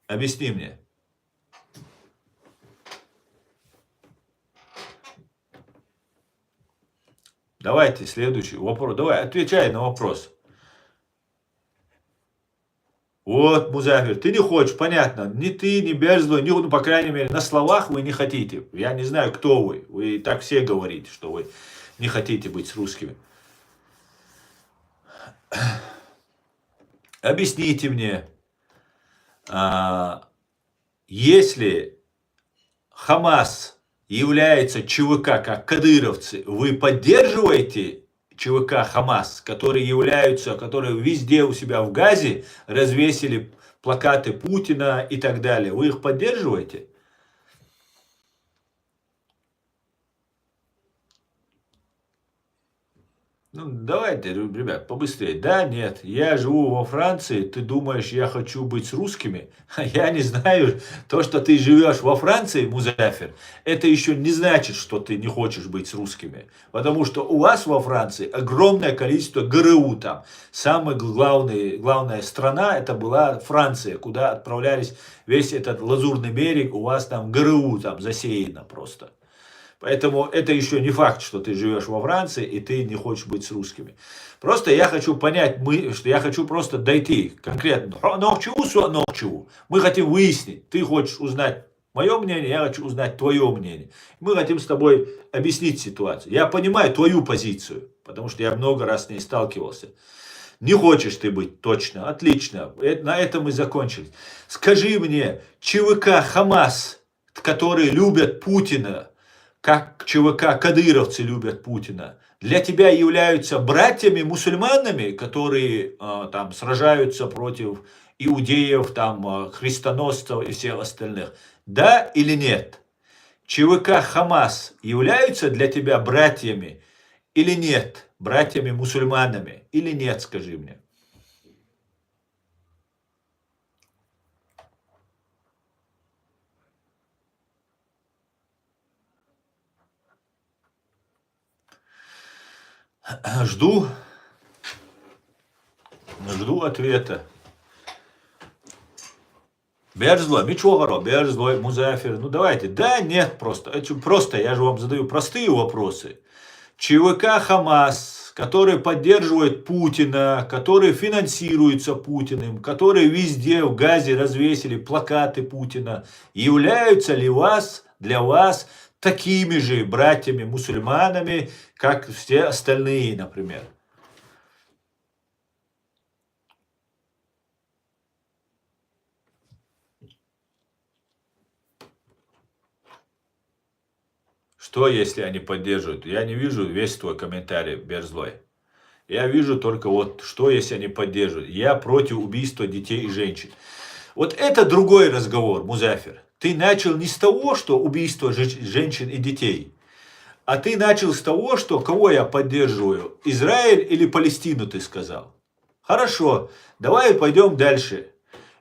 Объясни мне. Давайте следующий вопрос. Давай, отвечай на вопрос. Вот, Музафир, ты не хочешь, понятно. Ни ты, ни Берзлой, ну, по крайней мере, на словах вы не хотите. Я не знаю, кто вы. Вы и так все говорите, что вы не хотите быть с русскими. Объясните мне, если Хамас является ЧВК, как кадыровцы, вы поддерживаете ЧВК Хамас, которые везде у себя в Газе развесили плакаты Путина и так далее. Вы их поддерживаете? Ну, давайте, ребят, побыстрее. Да, нет, я живу во Франции, ты думаешь, я хочу быть с русскими? Я не знаю, то, что ты живешь во Франции, Музафир, это еще не значит, что ты не хочешь быть с русскими. Потому что у вас во Франции огромное количество ГРУ там. Самая главная страна, это была Франция, куда отправлялись весь этот Лазурный берег, у вас там ГРУ там засеяно просто. Поэтому это еще не факт, что ты живешь во Франции и ты не хочешь быть с русскими. Просто я хочу понять, что я хочу просто дойти конкретно. Но к чему? Мы хотим выяснить. Ты хочешь узнать мое мнение, я хочу узнать твое мнение. Мы хотим с тобой объяснить ситуацию. Я понимаю твою позицию, потому что я много раз с ней сталкивался. Не хочешь ты быть точно, отлично. На этом мы закончили. Скажи мне, ЧВК Хамас, которые любят Путина, как ЧВК кадыровцы любят Путина, для тебя являются братьями-мусульманами, которые там сражаются против иудеев, там, христоносцев и всех остальных. Да или нет? ЧВК Хамас являются для тебя братьями или нет? Братьями-мусульманами или нет, скажи мне. Жду ответа. Берзлой, Мичогаро, Берзлой, Музафир. Ну давайте. Да, нет, просто. Просто я же вам задаю простые вопросы. ЧВК Хамас, который поддерживает Путина, который финансируется Путиным, которые везде в Газе развесили плакаты Путина, являются ли для вас такими же братьями-мусульманами, как все остальные, например? Что, если они поддерживают? Я не вижу весь твой комментарий, Берзлой. Я вижу только вот, что, если они поддерживают. Я против убийства детей и женщин. Вот это другой разговор, Музафир. Ты начал не с того, что убийство женщин и детей, а ты начал с того, что кого я поддерживаю, Израиль или Палестину, ты сказал. Хорошо, давай пойдем дальше.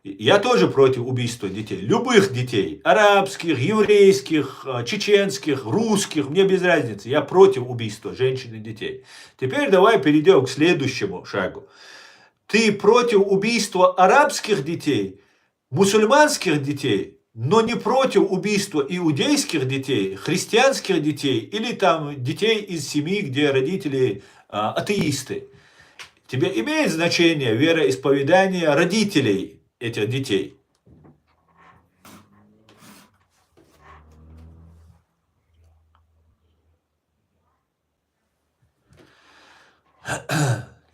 Я тоже против убийства детей. Любых детей. Арабских, еврейских, чеченских, русских. Мне без разницы. Я против убийства женщин и детей. Теперь давай перейдем к следующему шагу. Ты против убийства арабских детей, мусульманских детей, но не против убийства иудейских детей, христианских детей или там детей из семьи, где родители атеисты. Тебе имеет значение вероисповедание родителей этих детей?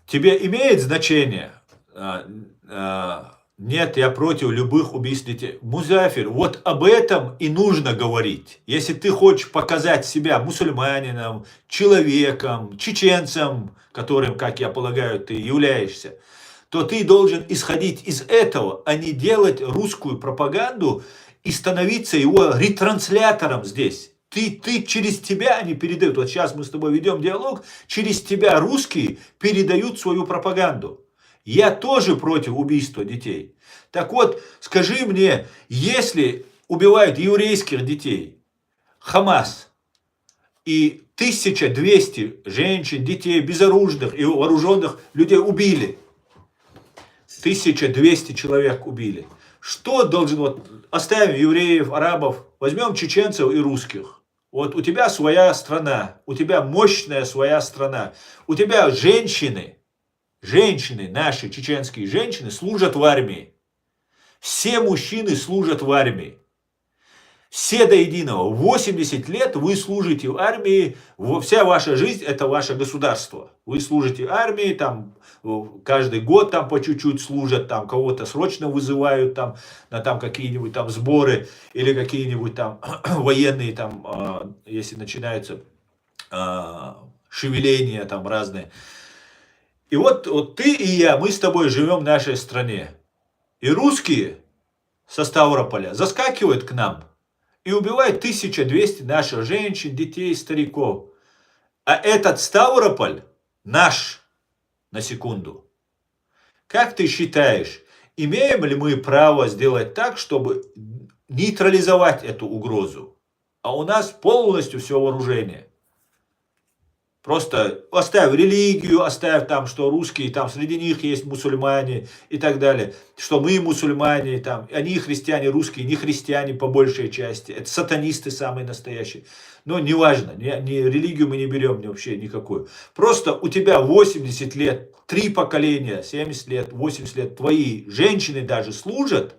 Тебе имеет значение? Нет, я против любых убийств детей. Музафир, вот об этом и нужно говорить. Если ты хочешь показать себя мусульманином, человеком, чеченцем, которым, как я полагаю, ты являешься, то ты должен исходить из этого, а не делать русскую пропаганду и становиться его ретранслятором здесь. Ты через тебя они передают. Вот сейчас мы с тобой ведем диалог, через тебя русские передают свою пропаганду. Я тоже против убийства детей. Так вот, скажи мне, если убивают еврейских детей, Хамас, и 1200 женщин, детей, безоружных и вооруженных людей убили, 1200 человек убили. Что должен, вот оставим евреев, арабов, возьмем чеченцев и русских. Вот у тебя своя страна, у тебя мощная своя страна, у тебя женщины, наши чеченские женщины служат в армии. Все мужчины служат в армии. Все до единого. 80 лет вы служите в армии, вся ваша жизнь это ваше государство. Вы служите в армии, там каждый год там по чуть-чуть служат, там кого-то срочно вызывают там, на там какие-нибудь там сборы или какие-нибудь там военные там, если начинаются шевеления там разные. И вот ты и я, мы с тобой живем в нашей стране. И русские со Ставрополя заскакивают к нам и убивают 1200 наших женщин, детей, стариков. А этот Ставрополь наш, на секунду. Как ты считаешь, имеем ли мы право сделать так, чтобы нейтрализовать эту угрозу? А у нас полностью все вооружение. Просто оставь религию, оставь там, что русские, там среди них есть мусульмане и так далее. Что мы мусульмане, там, они христиане, русские, не христиане по большей части. Это сатанисты самые настоящие. Но неважно, ни религию мы не берем вообще никакую. Просто у тебя 80 лет, 3 поколения, 70 лет, 80 лет, твои женщины даже служат.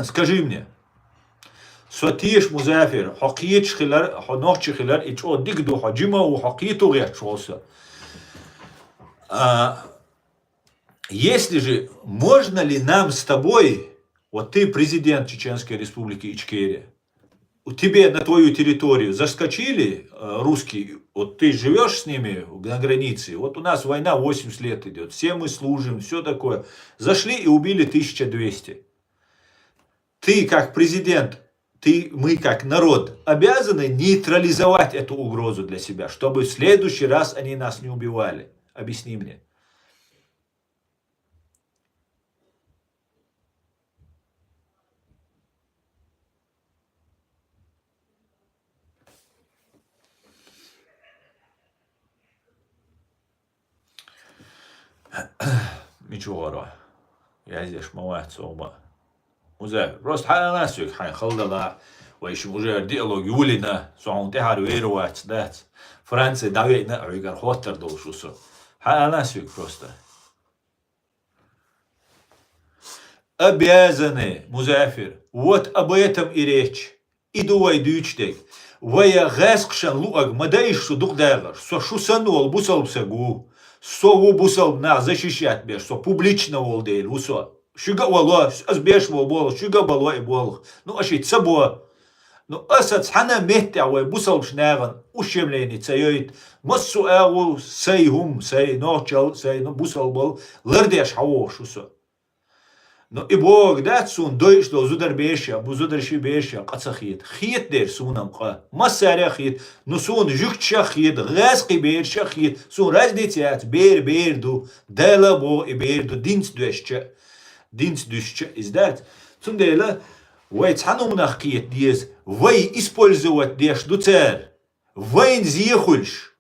Скажи мне. Сотиш Музафир, хакиет шхилар, ханох шхилар, и чё дигду хаджима у хакиету гешоса. Если же, можно ли нам с тобой, вот ты президент Чеченской Республики Ичкерия, тебе на твою территорию заскочили русские, вот ты живешь с ними на границе, вот у нас война 80 лет идет, все мы служим, все такое. Зашли и убили 1200. Ты как президент, мы как народ обязаны нейтрализовать эту угрозу для себя, чтобы в следующий раз они нас не убивали. Объясни мне. Ничего, я здесь молодец, оба. просто حقق نفسك حيخلص ويش مجرد ديالوج يولينا سواء تهار ويروات دات فرنسا دعوة عيقر خوتر دو شو سو حقق نفسك просто. Обязаны, Музафир, вот об этом и речь. И дуай дючтек. Вая гэскшан луаг мадаиш что дух дагар, что шусанул бусал псагу, сову бусал на защищать беш, что публично вол дейл, усо. Шуга вало, азбеш вол, шуга бало и бол. Ну ашит сабо. Ну асад хана мехтя вай бусал шнаган, ущемлени цайоит, массу агу сайхум, сай ночал, сай бусал бол, лардеш хаво шусо. Но и Бог дат сун дой что зудар беша, бузудар ши беша, кацахит. Хит дер сунам ка. Масаря хит, но сун жукча хит, газки беша хит, сун раздетят, берду, делабо и берду, динс душча, издат. Сун дела, вай цанум нахкиет диез, вай использовать деш дуцер, вайн зихульш.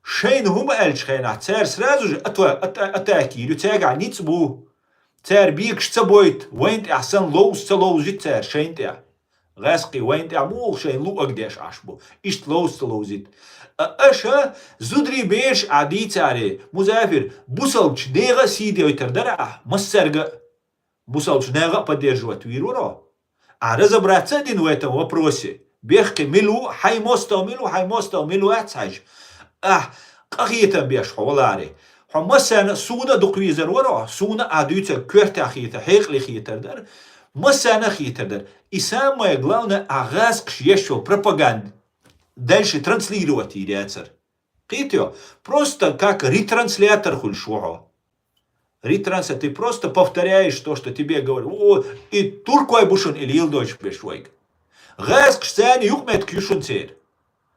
Шейн хума эльч хейна, цер сразу же атаки, лютяга, ниц бу. تار بيكش تبويت وين احسن لوز جت شين تاع غاسقي وين تاع مو شين لو اقداش عشبو اشت لوز جت اشا زودري بيش عدي تاري مزافر بوصلش نيغا سيدي ويتردرع مسرقة بوصلش نيغا поддерживать вирора а разобраться один в этом вопросе бехки милу хаймоста милу ацаж قاقيتا بيش حولاري مثلا سونا دقويزر ورا سونا عدوتا كرتا خيتا حيقلي خيتر در مثلا خيتر در и самое главное агаз кшешо пропаганд дальше транслировать идеяцер китё просто как ретранслятор хульшуо ретранслятор ты просто повторяешь то что тебе говорят о и туркой бушун или илдоч бешвайк газ кшсани юкмет кюшунцер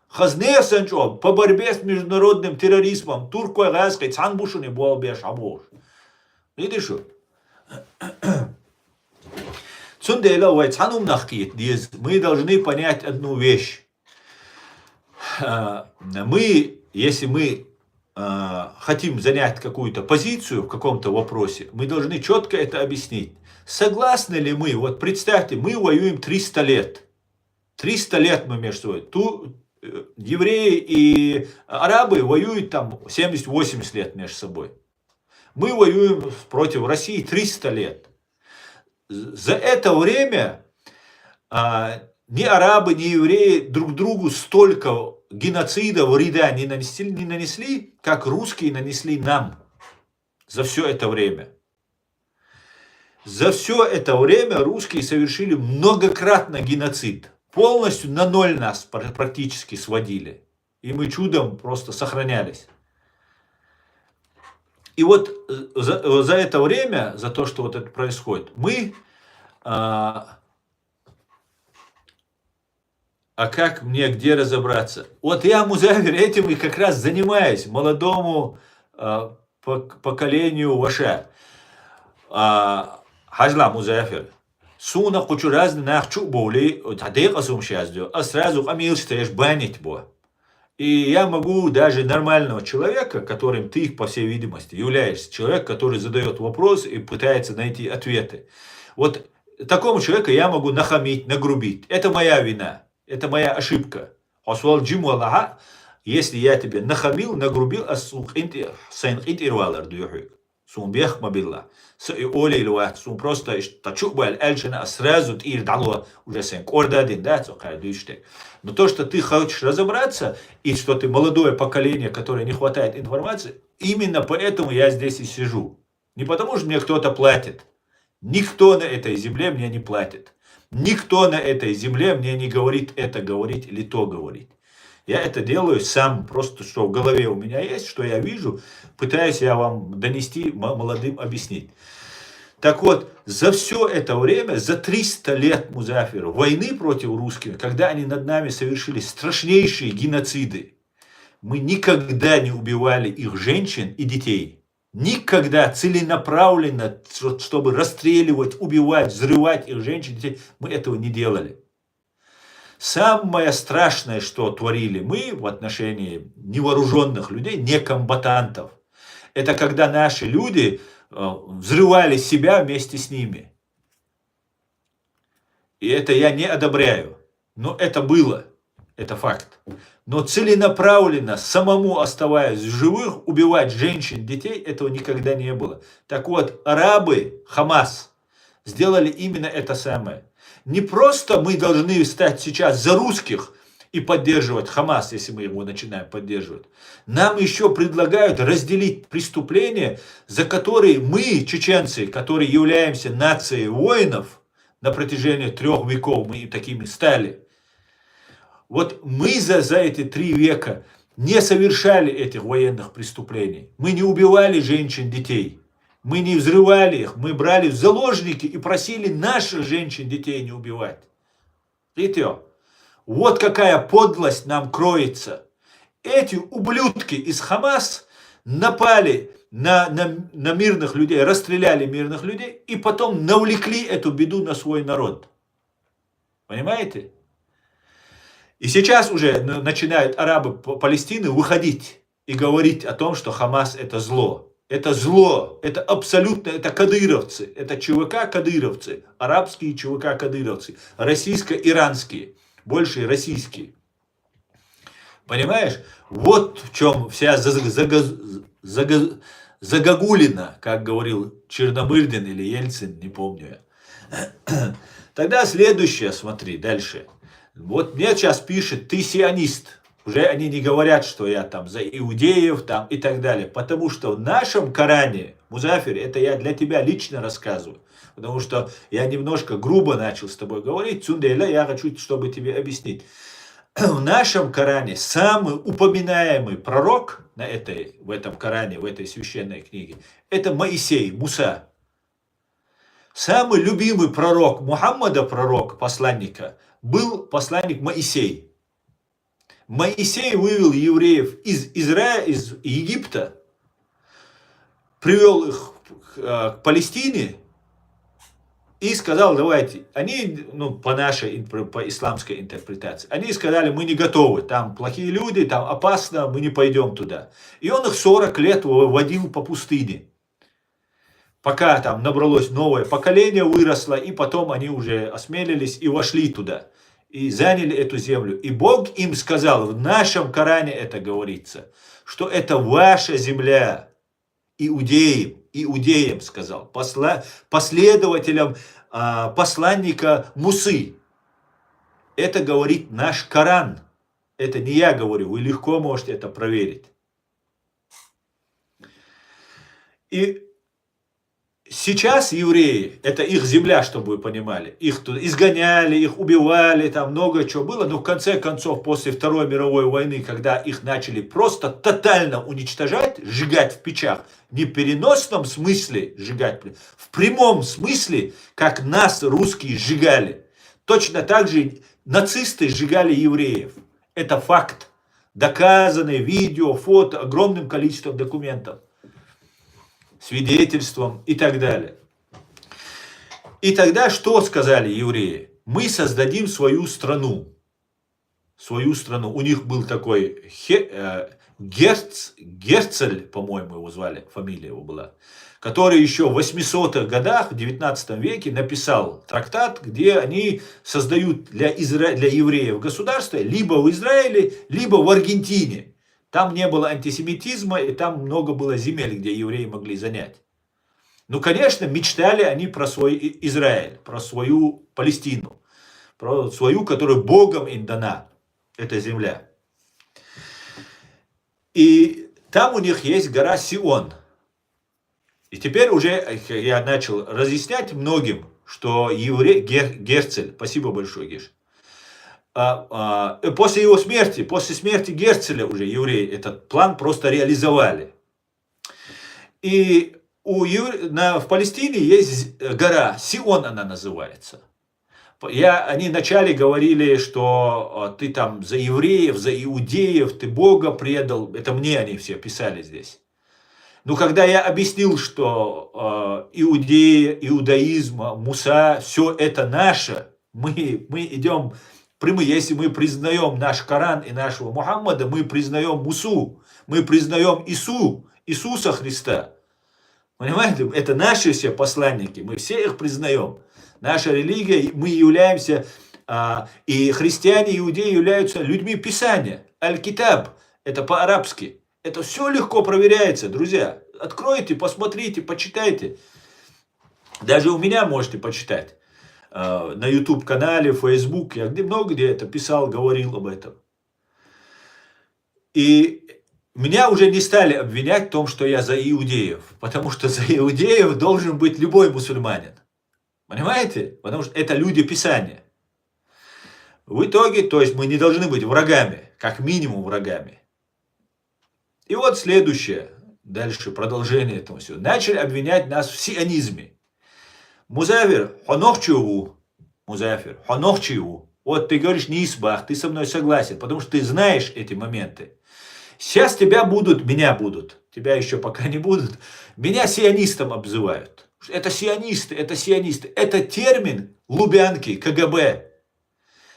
Хазнея Санчо по борьбе с международным терроризмом туркой газкой цанбушуни был беш абош. Видишь что? Цундела вай цанум нахкит. Мы должны понять одну вещь. Если мы хотим занять какую-то позицию в каком-то вопросе, мы должны четко это объяснить. Согласны ли мы? Вот представьте, мы воюем 300 лет. 300 лет мы между собой. Евреи и арабы воюют там 70-80 лет между собой. Мы воюем против России 300 лет. За это время ни арабы, ни евреи друг другу столько геноцида, вреда не нанесли, как русские нанесли нам за все это время. За все это время русские совершили многократно геноцид. Полностью на ноль нас практически сводили. И мы чудом просто сохранялись. И вот за это время, за то, что вот это происходит, мы... А как мне где разобраться? Вот я, Музафир, этим и как раз занимаюсь. Молодому поколению ваше. Хажла Музафир. Суна кучу разные нахчу боли, тадека сумшаздю, а сразу камилштаешь банить бо. И я могу даже нормального человека, которым ты, по всей видимости, являешься, человек, который задает вопросы и пытается найти ответы. Вот такому человеку я могу нахамить, нагрубить. Это моя вина, это моя ошибка. Если я тебе нахамил, нагрубил, сум бех мобилла. Оли или сум просто тачубаль эльчина, а сразу тир дало уже сен кордадин, да, но то, что ты хочешь разобраться, и что ты молодое поколение, которое не хватает информации, именно поэтому я здесь и сижу. Не потому, что мне кто-то платит. Никто на этой земле мне не платит. Никто на этой земле мне не говорит это говорить или то говорить. Я это делаю сам, просто что в голове у меня есть, что я вижу, пытаюсь я вам донести, молодым объяснить. Так вот, за все это время, за 300 лет, Музафир, войны против русских, когда они над нами совершили страшнейшие геноциды, мы никогда не убивали их женщин и детей. Никогда целенаправленно, чтобы расстреливать, убивать, взрывать их женщин и детей, мы этого не делали. Самое страшное, что творили мы в отношении невооруженных людей, некомбатантов, это когда наши люди взрывали себя вместе с ними. И это я не одобряю. Но это было. Это факт. Но целенаправленно, самому оставаясь в живых, убивать женщин, детей, этого никогда не было. Так вот, арабы, Хамас, сделали именно это самое. Не просто мы должны стать сейчас за русских и поддерживать Хамас, если мы его начинаем поддерживать. Нам еще предлагают разделить преступления, за которые мы, чеченцы, которые являемся нацией воинов, на протяжении 3 веков мы такими стали. Вот мы за эти 3 века не совершали этих военных преступлений. Мы не убивали женщин, детей. Мы не взрывали их. Мы брали в заложники и просили наших женщин, детей не убивать. Видите? Вот какая подлость нам кроется. Эти ублюдки из Хамас напали на мирных людей, расстреляли мирных людей и потом навлекли эту беду на свой народ. Понимаете? И сейчас уже начинают арабы Палестины выходить и говорить о том, что Хамас это зло. Это зло, это абсолютно, это кадыровцы, это ЧВК-кадыровцы, арабские ЧВК-кадыровцы, российско-иранские, больше российские. Понимаешь? Вот в чем вся загогулина, как говорил Черномырдин или Ельцин, не помню я. Тогда следующее, смотри, дальше. Вот мне сейчас пишет, ты сионист. Уже они не говорят, что я там за иудеев там и так далее. Потому что в нашем Коране, Музафир, это я для тебя лично рассказываю. Потому что я немножко грубо начал с тобой говорить. Цундейля, я хочу, чтобы тебе объяснить. В нашем Коране самый упоминаемый пророк в этом Коране, в этой священной книге, это Моисей, Муса. Самый любимый пророк Мухаммада, пророк, посланника, был посланник Моисей. Моисей вывел евреев из Египта, привел их к Палестине и сказал, давайте, они, по нашей, по исламской интерпретации, они сказали, мы не готовы, там плохие люди, там опасно, мы не пойдем туда. И он их 40 лет водил по пустыне. Пока там набралось новое поколение, выросло, и потом они уже осмелились и вошли туда. И заняли эту землю. И Бог им сказал, в нашем Коране это говорится, что это ваша земля. Иудеям сказал, последователям посланника Мусы. Это говорит наш Коран. Это не я говорю, вы легко можете это проверить. И сейчас евреи, это их земля, чтобы вы понимали, их туда изгоняли, их убивали, там много чего было, но в конце концов, после Второй мировой войны, когда их начали просто тотально уничтожать, сжигать в печах, не в переносном смысле сжигать, в прямом смысле, как нас, русские, сжигали. Точно так же нацисты сжигали евреев. Это факт, доказанный видео, фото, огромным количеством документов. Свидетельством и так далее. И тогда что сказали евреи? Мы создадим свою страну. Свою страну. У них был такой Герцель, по-моему, его звали, фамилия его была, который еще в 800-х годах, в 19 веке написал трактат, где они создают для евреев государство либо в Израиле, либо в Аргентине. Там не было антисемитизма, и там много было земель, где евреи могли занять. Ну, конечно, мечтали они про свой Израиль, про свою Палестину, про свою, которая Богом им дана, эта земля. И там у них есть гора Сион. И теперь уже я начал разъяснять многим, что Герцель, спасибо большое, Геш, после его смерти, после смерти Герцеля уже евреи этот план просто реализовали. И в Палестине есть гора, Сион она называется. Они вначале говорили, что ты там за евреев, за иудеев, ты Бога предал. Это мне они все писали здесь. Но когда я объяснил, что иудаизм, Муса, все это наше, мы идем прямые. Если мы признаем наш Коран и нашего Мухаммада, мы признаем Мусу, мы признаем Иисуса Христа. Понимаете, это наши все посланники, мы все их признаем. Наша религия, мы являемся, и христиане, и иудеи являются людьми Писания. Аль-Китаб, это по-арабски. Это все легко проверяется, друзья. Откройте, посмотрите, почитайте. Даже у меня можете почитать. На YouTube-канале, в Facebook, я много где это писал, говорил об этом. И меня уже не стали обвинять в том, что я за иудеев. Потому что за иудеев должен быть любой мусульманин. Понимаете? Потому что это люди Писания. В итоге, то есть мы не должны быть врагами, как минимум врагами. И вот следующее, дальше продолжение этого всего. Начали обвинять нас в сионизме. Музафир, хонохчиу. Вот ты говоришь не избах, ты со мной согласен, потому что ты знаешь эти моменты. Сейчас меня будут, тебя еще пока не будут, меня сионистом обзывают. Это сионисты. Это термин Лубянки, КГБ.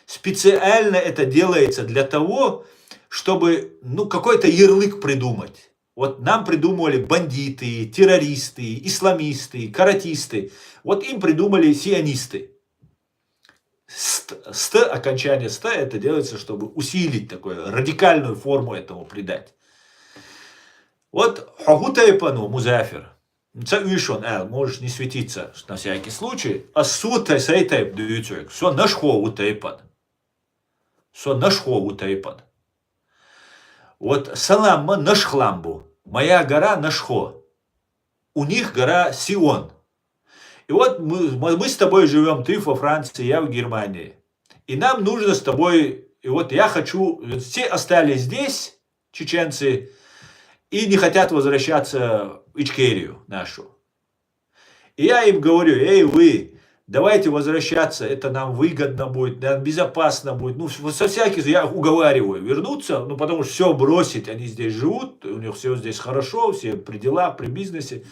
Специально это делается для того, чтобы какой-то ярлык придумать. Вот нам придумывали бандиты, террористы, исламисты, каратисты. Вот им придумали сионисты. Окончание ста, это делается, чтобы усилить такую радикальную форму этому придать. Вот Хагутайпану, Музафир. Можешь не светиться на всякий случай. А сутай сайтайп даются. Все нашхо утайпан. Вот Саламма Нашхламбу. Моя гора Нашхо. У них гора Сион. И вот мы с тобой живем, ты во Франции, я в Германии. И нам нужно с тобой, и вот я хочу, все остались здесь, чеченцы, и не хотят возвращаться в Ичкерию нашу. И я им говорю, вы, давайте возвращаться, это нам выгодно будет, нам безопасно будет. Со всяких, я их уговариваю вернуться, потому что все бросить, они здесь живут, у них все здесь хорошо, все при делах, при бизнесе.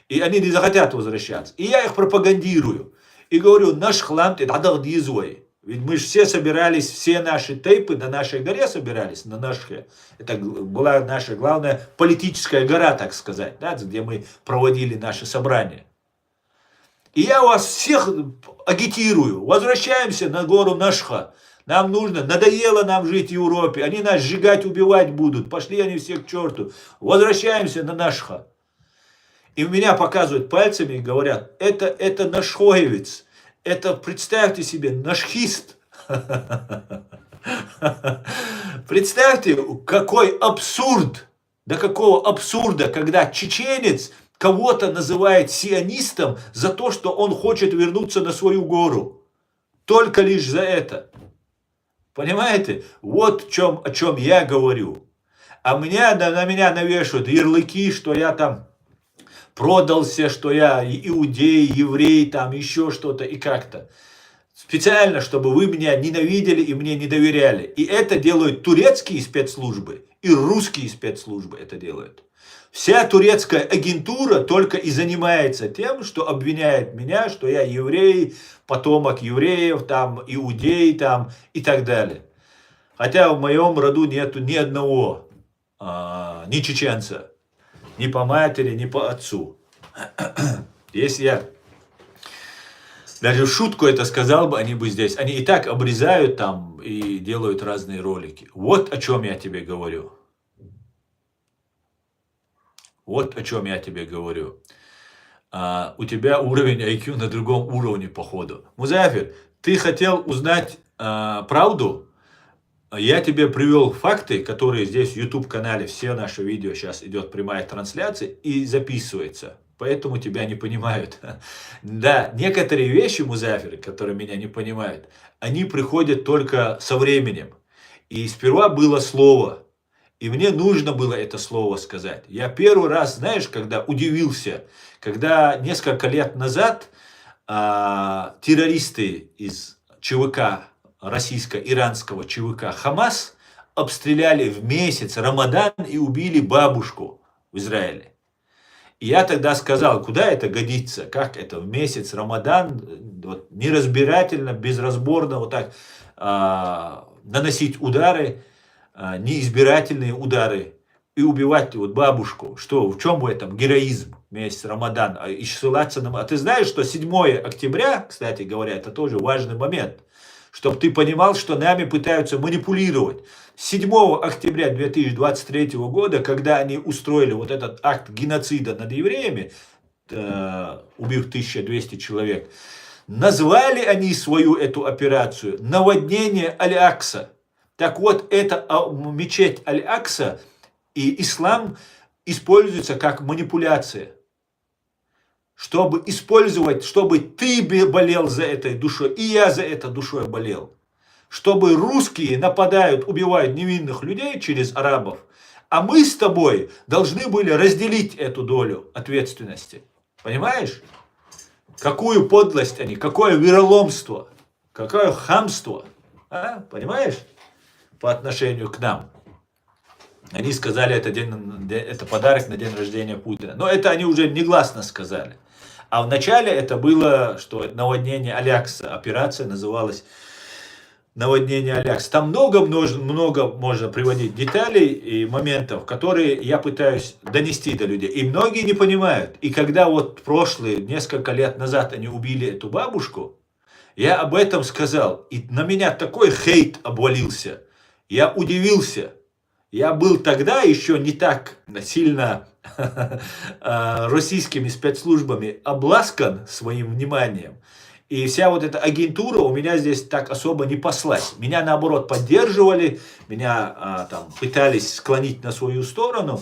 И они не захотят возвращаться. И я их пропагандирую. И говорю, наш хлам, это адалдизуй. Ведь мы же все собирались, все наши тейпы на нашей горе собирались, на нашей. Это была наша главная политическая гора, так сказать, да, где мы проводили наши собрания. И я вас всех агитирую. Возвращаемся на гору Нашха. Нам нужно, надоело нам жить в Европе. Они нас сжигать, убивать будут. Пошли они все к черту. Возвращаемся на Нашха. И у меня показывают пальцами и говорят, это нашхоевец. Это, представьте себе, нашхист. Представьте, какой абсурд. До какого абсурда, когда чеченец кого-то называет сионистом за то, что он хочет вернуться на свою гору. Только лишь за это. Понимаете? Вот о чем я говорю. А на меня навешивают ярлыки, что я там продался, что я иудей, еврей, там еще что-то и как-то. Специально, чтобы вы меня ненавидели и мне не доверяли. И это делают турецкие спецслужбы и русские спецслужбы это делают. Вся турецкая агентура только и занимается тем, что обвиняет меня, что я еврей, потомок евреев, там, иудей там, и так далее. Хотя в моем роду нету ни одного, ни чеченца. Ни по матери, ни по отцу. Если я даже в шутку это сказал бы, они бы здесь. Они и так обрезают там и делают разные ролики. Вот о чем я тебе говорю. Вот о чем я тебе говорю. У тебя уровень IQ на другом уровне, походу. Музафир, ты хотел узнать правду? Я тебе привел факты, которые здесь в YouTube-канале, все наши видео, сейчас идет прямая трансляция и записывается. поэтому тебя не понимают. Да, некоторые вещи, Музафир, которые меня не понимают, они приходят только со временем. И сперва было слово, и мне нужно было это слово сказать. Я первый раз, знаешь, когда удивился, когда несколько лет назад террористы из ЧВК, российско-иранского ЧВК «Хамас» обстреляли в месяц Рамадан и убили бабушку в Израиле. И я тогда сказал, куда это годится, как это в месяц Рамадан, вот, неразбирательно, безразборно вот так наносить удары, неизбирательные удары и убивать вот бабушку. Что, в чем в этом героизм месяц Рамадан? И ссылаться на... А ты знаешь, что 7 октября, кстати говоря, это тоже важный момент, чтобы ты понимал, что нами пытаются манипулировать. 7 октября 2023 года, когда они устроили вот этот акт геноцида над евреями, убив 1200 человек, назвали они свою эту операцию «Наводнение Аль-Акса». Так вот, эта мечеть Аль-Акса и ислам используется как манипуляция. Чтобы использовать, чтобы ты болел за этой душой, и я за этой душой болел. Чтобы русские нападают, убивают невинных людей через арабов, а мы с тобой должны были разделить эту долю ответственности. Понимаешь? Какую подлость они, какое вероломство, какое хамство. Понимаешь? По отношению к нам. Они сказали, это подарок на день рождения Путина. Но это они уже негласно сказали. А вначале это было, что наводнение Аль-Акса. Операция называлась наводнение Аль-Акса. Там много можно приводить деталей и моментов, которые я пытаюсь донести до людей. И многие не понимают. И когда вот прошлые, несколько лет назад они убили эту бабушку, я об этом сказал. И на меня такой хейт обвалился. Я удивился. Я был тогда еще не так сильно российскими спецслужбами обласкан своим вниманием. И вся вот эта агентура у меня здесь так особо не паслась. Меня наоборот поддерживали, меня там пытались склонить на свою сторону.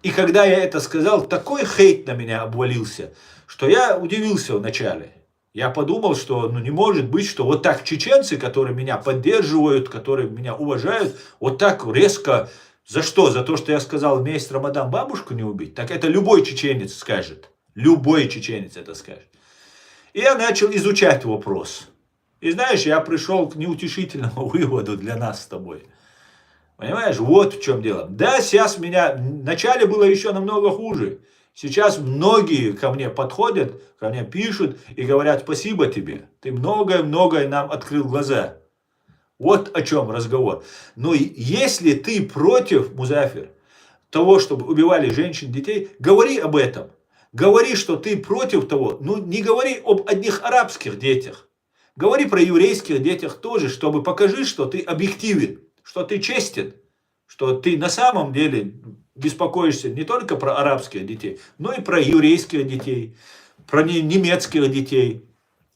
И когда я это сказал, такой хейт на меня обвалился, что я удивился вначале. Я подумал, что не может быть, что вот так чеченцы, которые меня поддерживают, которые меня уважают, вот так резко... За что? За то, что я сказал в месяц Рамадан бабушку не убить? Так это любой чеченец скажет. Любой чеченец это скажет. И я начал изучать вопрос. И знаешь, я пришел к неутешительному выводу для нас с тобой. Понимаешь, вот в чем дело. Да, сейчас вначале было еще намного хуже. Сейчас многие ко мне подходят, ко мне пишут и говорят: спасибо тебе. Ты многое нам открыл глаза. Вот о чем разговор. Но если ты против, Музафир, того, чтобы убивали женщин, детей, говори об этом. Говори, что ты против того. Не говори об одних арабских детях. Говори про еврейских детях тоже, чтобы покажи, что ты объективен, что ты честен, что ты на самом деле беспокоишься не только про арабских детей, но и про еврейских детей, про немецких детей,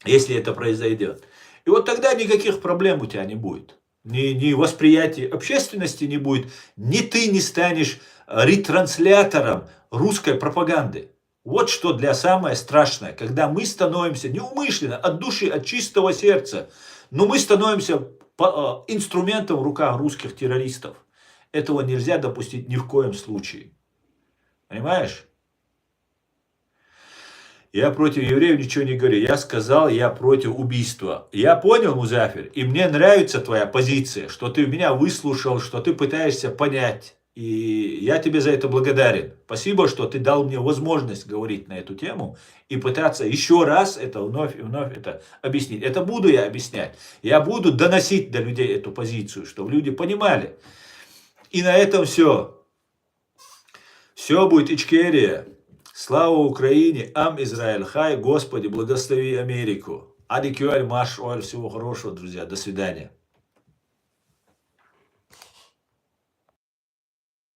если это произойдет. И вот тогда никаких проблем у тебя не будет. Ни восприятия общественности не будет, ни ты не станешь ретранслятором русской пропаганды. Вот что для самое страшное, когда мы становимся неумышленно, от души, от чистого сердца, но мы становимся инструментом в руках русских террористов. Этого нельзя допустить ни в коем случае. Понимаешь? Я против евреев ничего не говорю. Я сказал, я против убийства. Я понял, Музафир, и мне нравится твоя позиция, что ты меня выслушал, что ты пытаешься понять. И я тебе за это благодарен. Спасибо, что ты дал мне возможность говорить на эту тему и пытаться еще раз это вновь и вновь это объяснить. Это буду я объяснять. Я буду доносить до людей эту позицию, чтобы люди понимали. И на этом все. Все будет Ичкерия. Слава Украине, Ам Израиль, Хай, Господи, благослови Америку. Адикюаль, Маш, Оль, всего хорошего, друзья. До свидания.